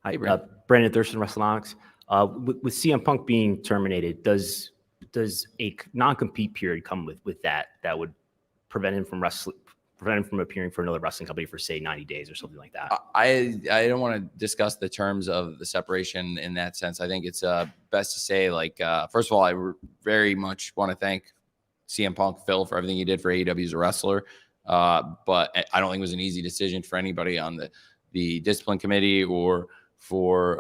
Hi, Brandon Thurston, WrestleNomics. With CM Punk being terminated, does a non-compete period come with that would prevent him from appearing for another wrestling company for, say, 90 days or something like that? I don't want to discuss the terms of the separation in that sense. I think it's best to say, first of all, I very much want to thank CM Punk, Phil, for everything he did for AEW as a wrestler. But I don't think it was an easy decision for anybody on the discipline committee or for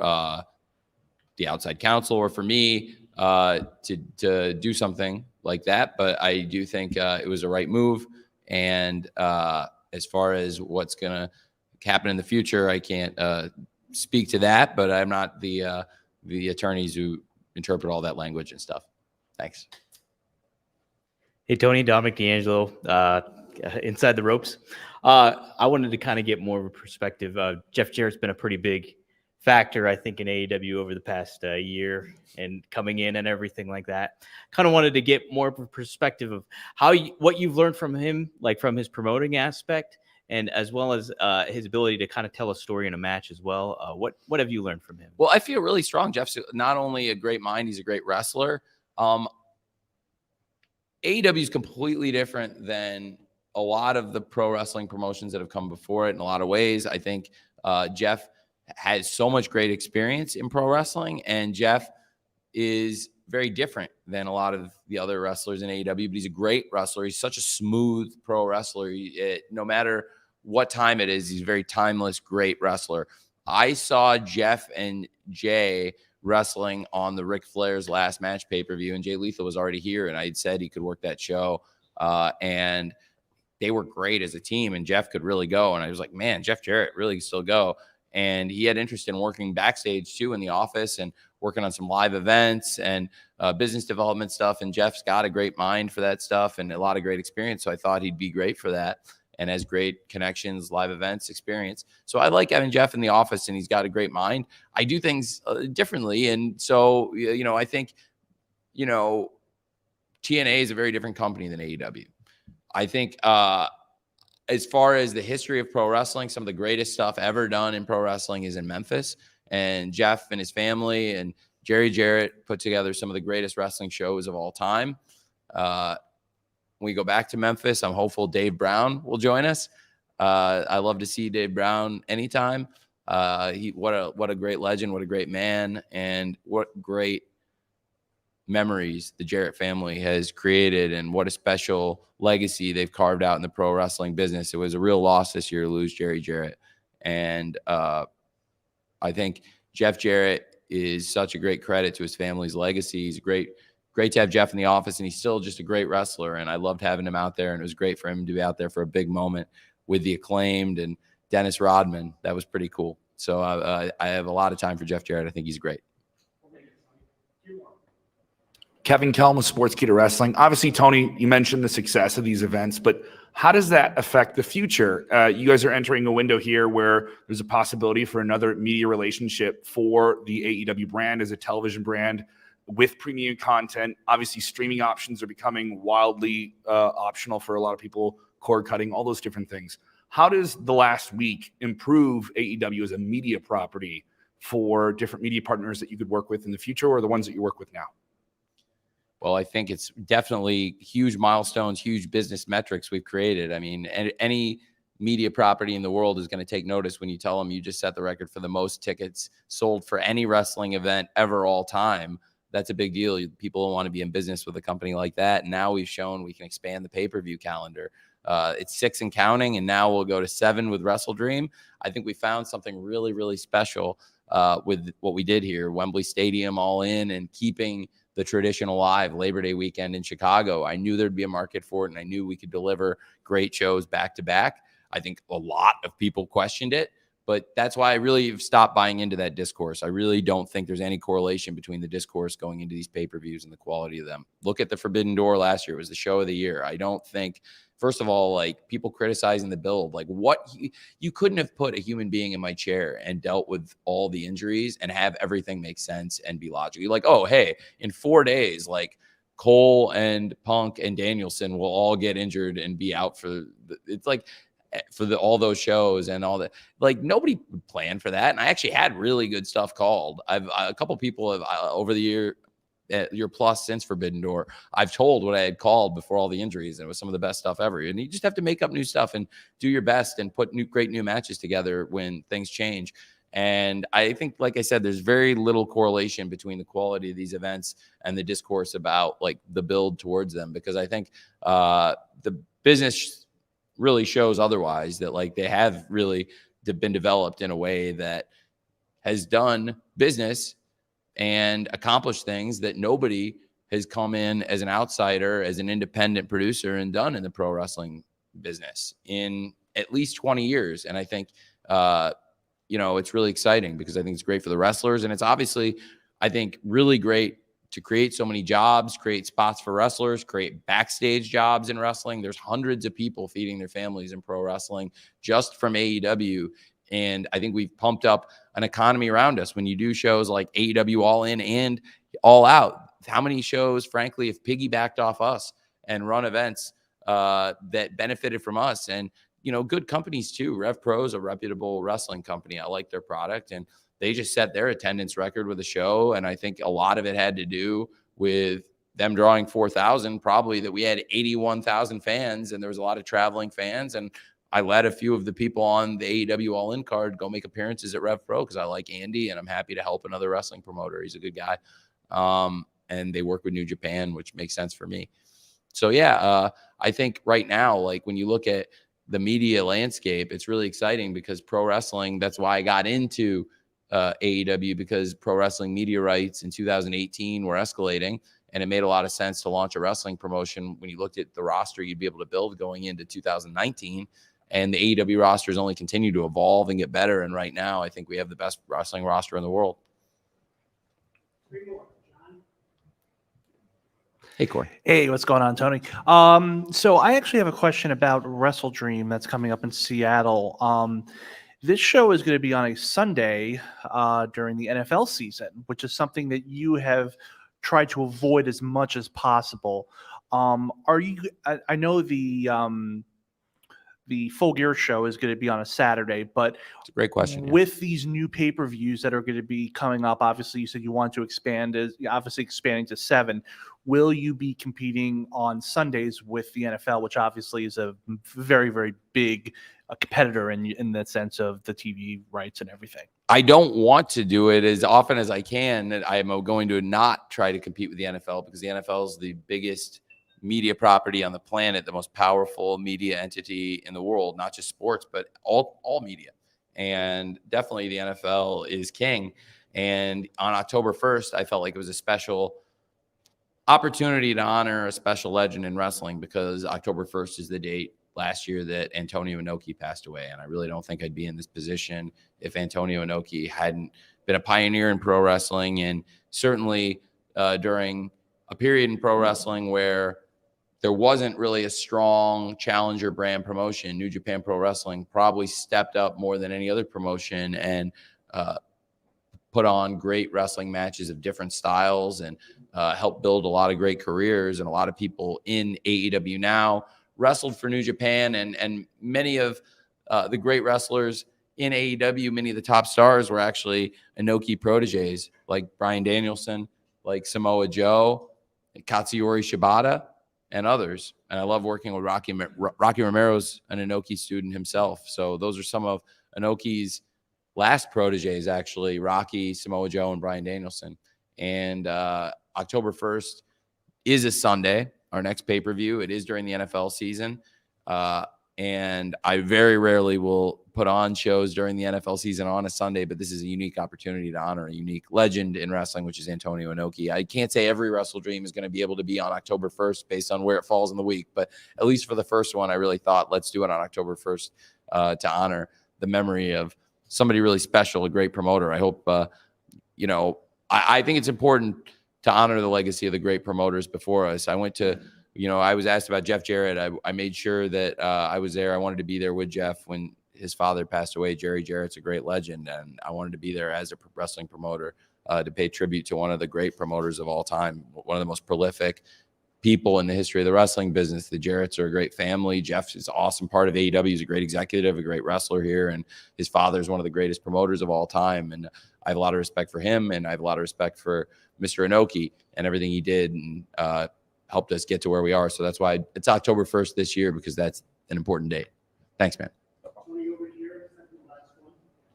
the outside counsel or for me to do something like that. But I do think it was a right move. And as far as what's going to happen in the future, I can't speak to that, but I'm not the attorneys who interpret all that language and stuff. Thanks. Hey, Tony, Dominic D'Angelo, Inside the Ropes. I wanted to kind of get more of a perspective. Jeff Jarrett's been a pretty big factor, I think, in AEW over the past year and coming in and everything like that. Kind of wanted to get more of a perspective of what you've learned from him, like from his promoting aspect, and as well as his ability to kind of tell a story in a match as well. What have you learned from him? Well, I feel really strong. Jeff's not only a great mind, he's a great wrestler. AEW is completely different than a lot of the pro wrestling promotions that have come before it in a lot of ways. I think Jeff has so much great experience in pro wrestling, and Jeff is very different than a lot of the other wrestlers in AEW, but he's a great wrestler. He's such a smooth pro wrestler. No matter what time it is, he's a very timeless, great wrestler. I saw Jeff and Jay wrestling on the Ric Flair's last match pay-per-view, and Jay Lethal was already here, and I had said he could work that show, and they were great as a team, and Jeff could really go, and I was like, man, Jeff Jarrett really can still go. And he had interest in working backstage too in the office and working on some live events and business development stuff. And Jeff's got a great mind for that stuff and a lot of great experience. So I thought he'd be great for that and has great connections, live events experience. So I like having Jeff in the office, and he's got a great mind. I do things differently. And so, I think, TNA is a very different company than AEW. I think, as far as the history of pro wrestling, some of the greatest stuff ever done in pro wrestling is in Memphis. And Jeff and his family and Jerry Jarrett put together some of the greatest wrestling shows of all time. When we go back to Memphis, I'm hopeful Dave Brown will join us. I love to see Dave Brown anytime. What a great legend, what a great man, and what great memories the Jarrett family has created, and what a special legacy they've carved out in the pro wrestling business. It was a real loss this year to lose Jerry Jarrett. And I think Jeff Jarrett is such a great credit to his family's legacy. He's great to have Jeff in the office, and he's still just a great wrestler. And I loved having him out there, and it was great for him to be out there for a big moment with the Acclaimed and Dennis Rodman. That was pretty cool. So I have a lot of time for Jeff Jarrett. I think he's great. Kevin Kelm with Sportskeeda Wrestling. Obviously, Tony, you mentioned the success of these events, but how does that affect the future? You guys are entering a window here where there's a possibility for another media relationship for the AEW brand as a television brand with premium content. Obviously, streaming options are becoming wildly optional for a lot of people, cord cutting, all those different things. How does the last week improve AEW as a media property for different media partners that you could work with in the future, or the ones that you work with now? Well, I think it's definitely huge milestones, huge business metrics we've created. I mean, any media property in the world is going to take notice when you tell them you just set the record for the most tickets sold for any wrestling event ever all time. That's a big deal. People want to be in business with a company like that. And now we've shown we can expand the pay-per-view calendar. It's 6 and counting, and now we'll go to 7 with Wrestle Dream. I think we found something really, really special with what we did here. Wembley Stadium all in, and keeping the tradition alive. Labor Day weekend in Chicago, I knew there'd be a market for it, and I knew we could deliver great shows back to back. I think a lot of people questioned it, but that's why I really have stopped buying into that discourse. I really don't think there's any correlation between the discourse going into these pay-per-views and the quality of them. Look at the Forbidden Door last year. It was the show of the year. I don't think, first of all, like, people criticizing the build, like, what you couldn't have put a human being in my chair and dealt with all the injuries and have everything make sense and be logical. Like, oh, hey, in 4 days, like, Cole and Punk and Danielson will all get injured and be out for it's like for all those shows and all that. Like, nobody would plan for that. And I actually had really good stuff called. A couple people have over the year plus since Forbidden Door, I've told what I had called before all the injuries, and it was some of the best stuff ever. And you just have to make up new stuff and do your best and put great new matches together when things change. And I think, like I said, there's very little correlation between the quality of these events and the discourse about, like, the build towards them, because I think the business really shows otherwise, that like they have really been developed in a way that has done business and accomplished things that nobody has come in as an outsider, as an independent producer and done in the pro wrestling business in at least 20 years. And I think, it's really exciting because I think it's great for the wrestlers. And it's obviously, I think, really great to create so many jobs, create spots for wrestlers, create backstage jobs in wrestling. There's hundreds of people feeding their families in pro wrestling just from AEW. And I think we've pumped up an economy around us. When you do shows like AEW All In and All Out, how many shows, frankly, have piggybacked off us and run events that benefited from us? And, good companies too. Rev Pro is a reputable wrestling company. I like their product, and they just set their attendance record with a show. And I think a lot of it had to do with them drawing 4,000, probably that we had 81,000 fans, and there was a lot of traveling fans. And I let a few of the people on the AEW All In card go make appearances at Rev Pro because I like Andy and I'm happy to help another wrestling promoter. He's a good guy. And they work with New Japan, which makes sense for me. So yeah, I think right now, like when you look at the media landscape, it's really exciting because pro wrestling, that's why I got into AEW, because pro wrestling media rights in 2018 were escalating. And it made a lot of sense to launch a wrestling promotion. When you looked at the roster you'd be able to build going into 2019, and the AEW rosters only continue to evolve and get better. And right now, I think we have the best wrestling roster in the world. Hey, Corey. Hey, what's going on, Tony? So I actually have a question about Wrestle Dream that's coming up in Seattle. This show is going to be on a Sunday during the NFL season, which is something that you have tried to avoid as much as possible. Are you? I know the Full Gear show is going to be on a Saturday, but it's a great question. With these new pay-per-views that are going to be coming up, obviously you said you want to expand, obviously expanding to 7. Will you be competing on Sundays with the NFL, which obviously is a very, very big competitor in the sense of the TV rights and everything? I don't want to do it as often as I can. I am going to not try to compete with the NFL because the NFL is the biggest media property on the planet, the most powerful media entity in the world, not just sports, but all media. And definitely the NFL is king. And on October 1st, I felt like it was a special opportunity to honor a special legend in wrestling, because October 1st is the date last year that Antonio Inoki passed away. And I really don't think I'd be in this position if Antonio Inoki hadn't been a pioneer in pro wrestling. And certainly during a period in pro wrestling where there wasn't really a strong challenger brand promotion, New Japan Pro Wrestling probably stepped up more than any other promotion and put on great wrestling matches of different styles and helped build a lot of great careers. And a lot of people in AEW now wrestled for New Japan, and many of the great wrestlers in AEW, many of the top stars were actually Inoki proteges, like Bryan Danielson, like Samoa Joe, and Katsuyori Shibata, and others. And I love working with Rocky Romero's an Inoki student himself. So those are some of Inoki's last proteges, actually, Rocky, Samoa Joe, and Bryan Danielson. And October 1st is a Sunday, our next pay-per-view. It is during the NFL season. And I very rarely will put on shows during the NFL season on a Sunday, but this is a unique opportunity to honor a unique legend in wrestling, which is Antonio Inoki. I can't say every Wrestle Dream is going to be able to be on October 1st based on where it falls in the week, but at least for the first one, I really thought, let's do it on October 1st to honor the memory of somebody really special, a great promoter. I hope, I think it's important to honor the legacy of the great promoters before us. I went to, I was asked about Jeff Jarrett. I made sure that I was there. I wanted to be there with Jeff when his father passed away. Jerry Jarrett's a great legend, and I wanted to be there as a wrestling promoter to pay tribute to one of the great promoters of all time, one of the most prolific people in the history of the wrestling business. The Jarretts are a great family. Jeff is an awesome part of AEW. He's a great executive, a great wrestler here, and his father is one of the greatest promoters of all time. And I have a lot of respect for him, and I have a lot of respect for Mr. Inoki and everything he did and helped us get to where we are. So that's why it's October 1st this year, because that's an important date. Thanks, man.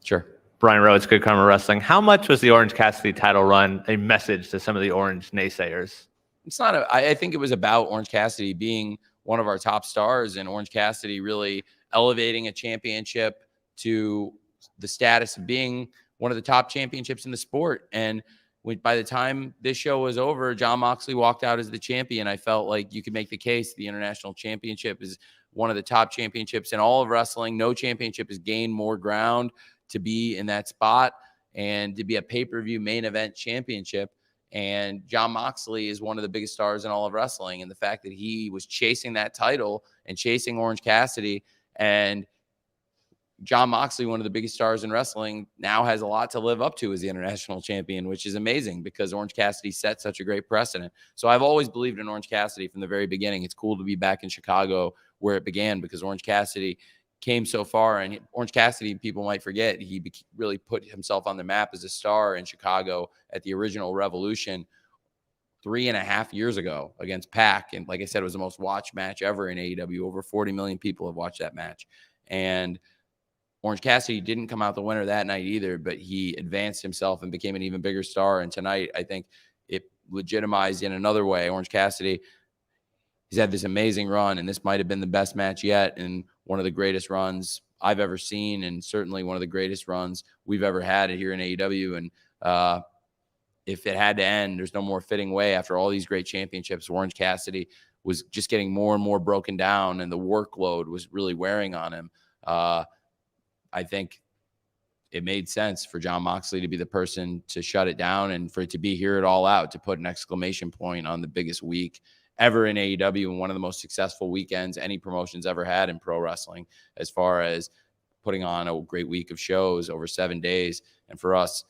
Sure. Brian Rhodes, Good Karma Wrestling. How much was the Orange Cassidy title run a message to some of the Orange naysayers? It's not I think it was about Orange Cassidy being one of our top stars, and Orange Cassidy really elevating a championship to the status of being one of the top championships in the sport. And by the time this show was over, Jon Moxley walked out as the champion. I felt like you could make the case the International Championship is one of the top championships in all of wrestling. No championship has gained more ground to be in that spot and to be a pay-per-view main event championship. And Jon Moxley is one of the biggest stars in all of wrestling. And the fact that he was chasing that title and chasing Orange Cassidy, and Jon Moxley, one of the biggest stars in wrestling, now has a lot to live up to as the international champion, which is amazing because Orange Cassidy set such a great precedent. So I've always believed in Orange Cassidy from the very beginning. It's cool to be back in Chicago where it began because Orange Cassidy came so far. And Orange Cassidy, people might forget, he really put himself on the map as a star in Chicago at the original Revolution 3.5 years ago against Pac. And like I said, it was the most watched match ever in AEW. Over 40 million people have watched that match. And Orange Cassidy didn't come out the winner that night either, but he advanced himself and became an even bigger star. And tonight, I think it legitimized in another way. Orange Cassidy, he's had this amazing run, and this might have been the best match yet and one of the greatest runs I've ever seen, and certainly one of the greatest runs we've ever had here in AEW. And if it had to end, there's no more fitting way after all these great championships. Orange Cassidy was just getting more and more broken down, and the workload was really wearing on him. I think it made sense for Jon Moxley to be the person to shut it down and for it to be Here It All Out, to put an exclamation point on the biggest week ever in AEW and one of the most successful weekends any promotion's ever had in pro wrestling, as far as putting on a great week of shows over 7 days. And for us,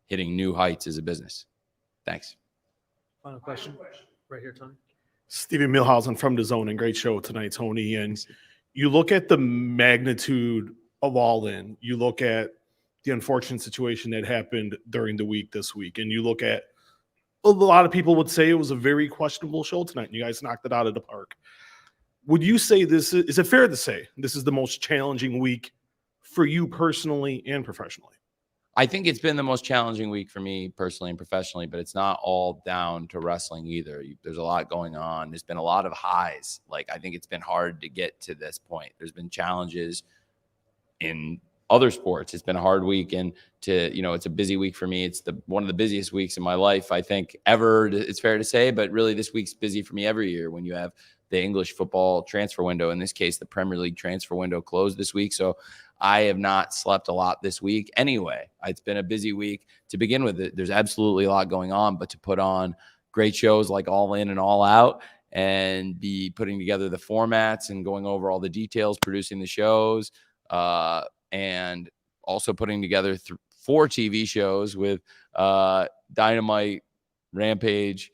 hitting new heights as a business. Thanks. Final question right here, Tony. Steven Milhausen from The Zone, and great show tonight, Tony. And you look at the magnitude of All In, you look at the unfortunate situation that happened during the week this week, and you look at a lot of people would say it was a very questionable show tonight, and you guys knocked it out of the park. Would you say is it fair to say this is the most challenging week for you personally and professionally? I think it's been the most challenging week for me personally and professionally, but it's not all down to wrestling either. There's a lot going on. There's been a lot of highs. Like, I think it's been hard to get to this point. There's been challenges in other sports. It's been a hard week, and it's a busy week for me. It's one of the busiest weeks in my life, I think, ever. It's fair to say, but really this week's busy for me every year when you have the English football transfer window. In this case, the Premier League transfer window closed this week. So I have not slept a lot this week anyway. It's been a busy week to begin with. There's absolutely a lot going on, but to put on great shows like All In and All Out and be putting together the formats and going over all the details, producing the shows, and also putting together 4 TV shows with Dynamite, Rampage,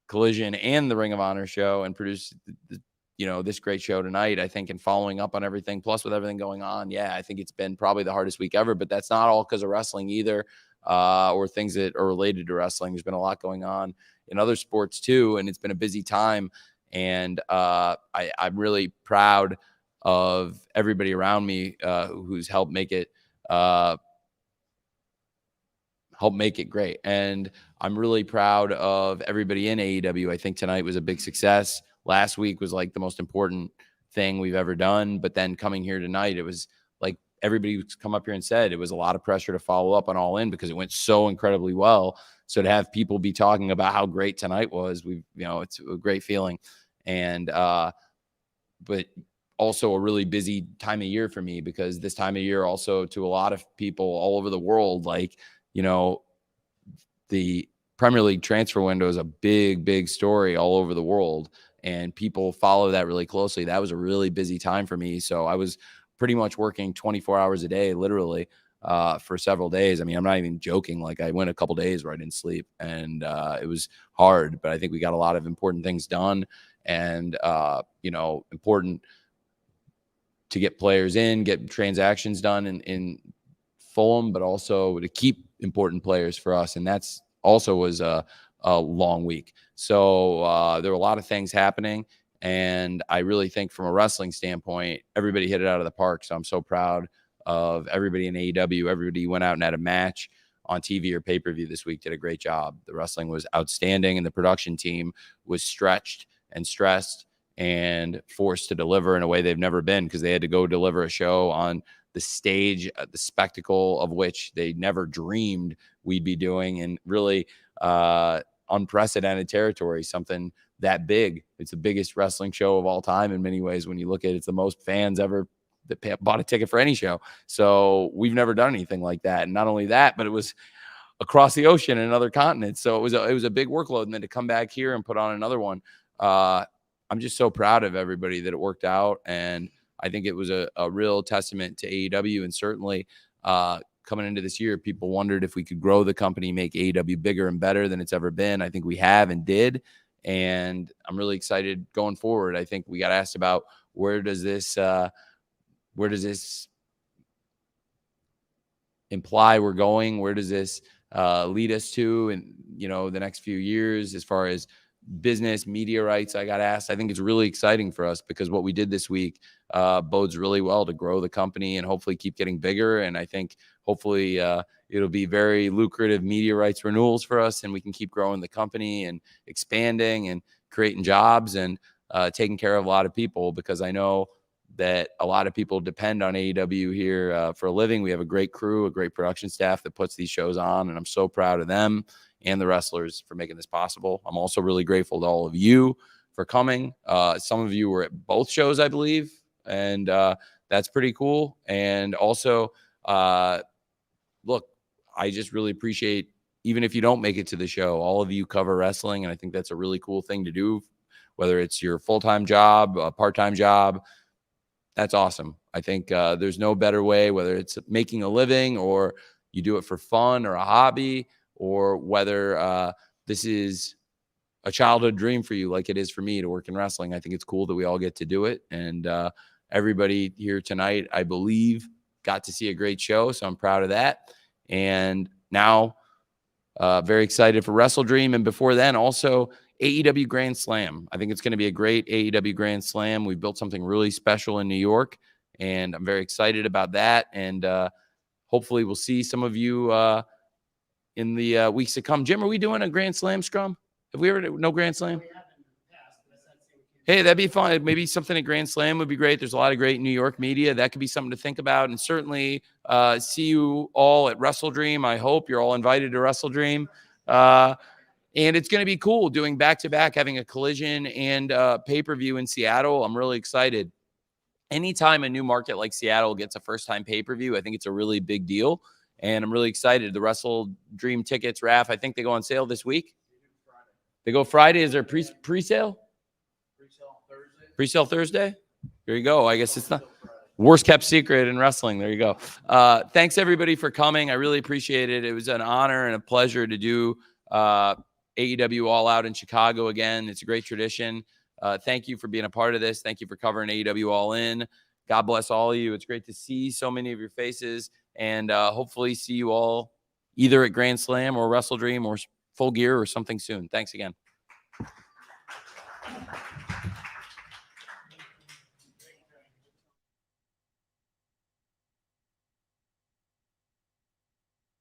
Collision, and the Ring of Honor show, and produce this great show tonight, I think, and following up on everything, plus with everything going on. Yeah, I think it's been probably the hardest week ever, but that's not all because of wrestling either, or things that are related to wrestling. There's been a lot going on in other sports too, and it's been a busy time. And I'm really proud of everybody around me who's helped make it great. And I'm really proud of everybody in AEW. I think tonight was a big success. Last week was like the most important thing we've ever done. But then coming here tonight, it was like everybody who's come up here and said it was a lot of pressure to follow up on All In because it went so incredibly well. So to have people be talking about how great tonight was, it's a great feeling. And but also a really busy time of year for me, because this time of year also to a lot of people all over the world, the Premier League transfer window is a big, big story all over the world, and people follow that really closely. That was a really busy time for me. So I was pretty much working 24 hours a day, literally, for several days. I mean, I'm not even joking. Like, I went a couple days where I didn't sleep, and it was hard, but I think we got a lot of important things done, and, important to get players in, get transactions done in Fulham, but also to keep important players for us. And that's also was a long week. So there were a lot of things happening. And I really think from a wrestling standpoint, everybody hit it out of the park. So I'm so proud of everybody in AEW. Everybody went out and had a match on TV or pay-per-view this week, did a great job. The wrestling was outstanding, and the production team was stretched and stressed and forced to deliver in a way they've never been, because they had to go deliver a show on the stage, the spectacle of which they never dreamed we'd be doing, and really unprecedented territory, something that big. It's the biggest wrestling show of all time in many ways. When you look at it, it's the most fans ever that bought a ticket for any show. So we've never done anything like that. And not only that, but it was across the ocean in another continent. So it was a big workload. And then to come back here and put on another one, I'm just so proud of everybody that it worked out. And I think it was a real testament to AEW. And certainly coming into this year, people wondered if we could grow the company, make AEW bigger and better than it's ever been. I think we have and did. And I'm really excited going forward. I think we got asked about where does this imply we're going? Where does this lead us to in, the next few years as far as business, media rights? I got asked. I think it's really exciting for us because what we did this week bodes really well to grow the company and hopefully keep getting bigger. And I think hopefully it'll be very lucrative media rights renewals for us, and we can keep growing the company and expanding and creating jobs and taking care of a lot of people, because I know that a lot of people depend on AEW here for a living. We have a great crew, a great production staff that puts these shows on, and I'm so proud of them and the wrestlers for making this possible. I'm also really grateful to all of you for coming. Some of you were at both shows, I believe, and that's pretty cool. And also, look, I just really appreciate, even if you don't make it to the show, all of you cover wrestling, and I think that's a really cool thing to do, whether it's your full-time job, a part-time job. That's awesome. I think there's no better way, whether it's making a living or you do it for fun or a hobby, or whether this is a childhood dream for you like it is for me to work in wrestling. I think it's cool that we all get to do it. And everybody here tonight, I believe, got to see a great show. So I'm proud of that. And now very excited for Wrestle Dream. And before then, also AEW Grand Slam. I think it's going to be a great AEW Grand Slam. We built something really special in New York, and I'm very excited about that. And hopefully we'll see some of you in the weeks to come. Jim, are we doing a Grand Slam scrum? Have we ever, no Grand Slam? Hey, that'd be fun. Maybe something at Grand Slam would be great. There's a lot of great New York media. That could be something to think about. And certainly see you all at Wrestle Dream. I hope you're all invited to Wrestle Dream. And it's going to be cool doing back-to-back, having a Collision and pay-per-view in Seattle. I'm really excited. Anytime a new market like Seattle gets a first-time pay-per-view, I think it's a really big deal. And I'm really excited. The Wrestle Dream tickets, Raph, I think they go on sale this week. They go Friday. Is there pre-sale? Pre-sale Thursday? There you go. I guess it's not worst kept secret in wrestling. There you go. Thanks, everybody, for coming. I really appreciate it. It was an honor and a pleasure to do AEW All Out in Chicago again. It's a great tradition. Thank you for being a part of this. Thank you for covering AEW All In. God bless all of you. It's great to see so many of your faces, and hopefully see you all either at Grand Slam or Wrestle Dream or Full Gear or something soon. Thanks again.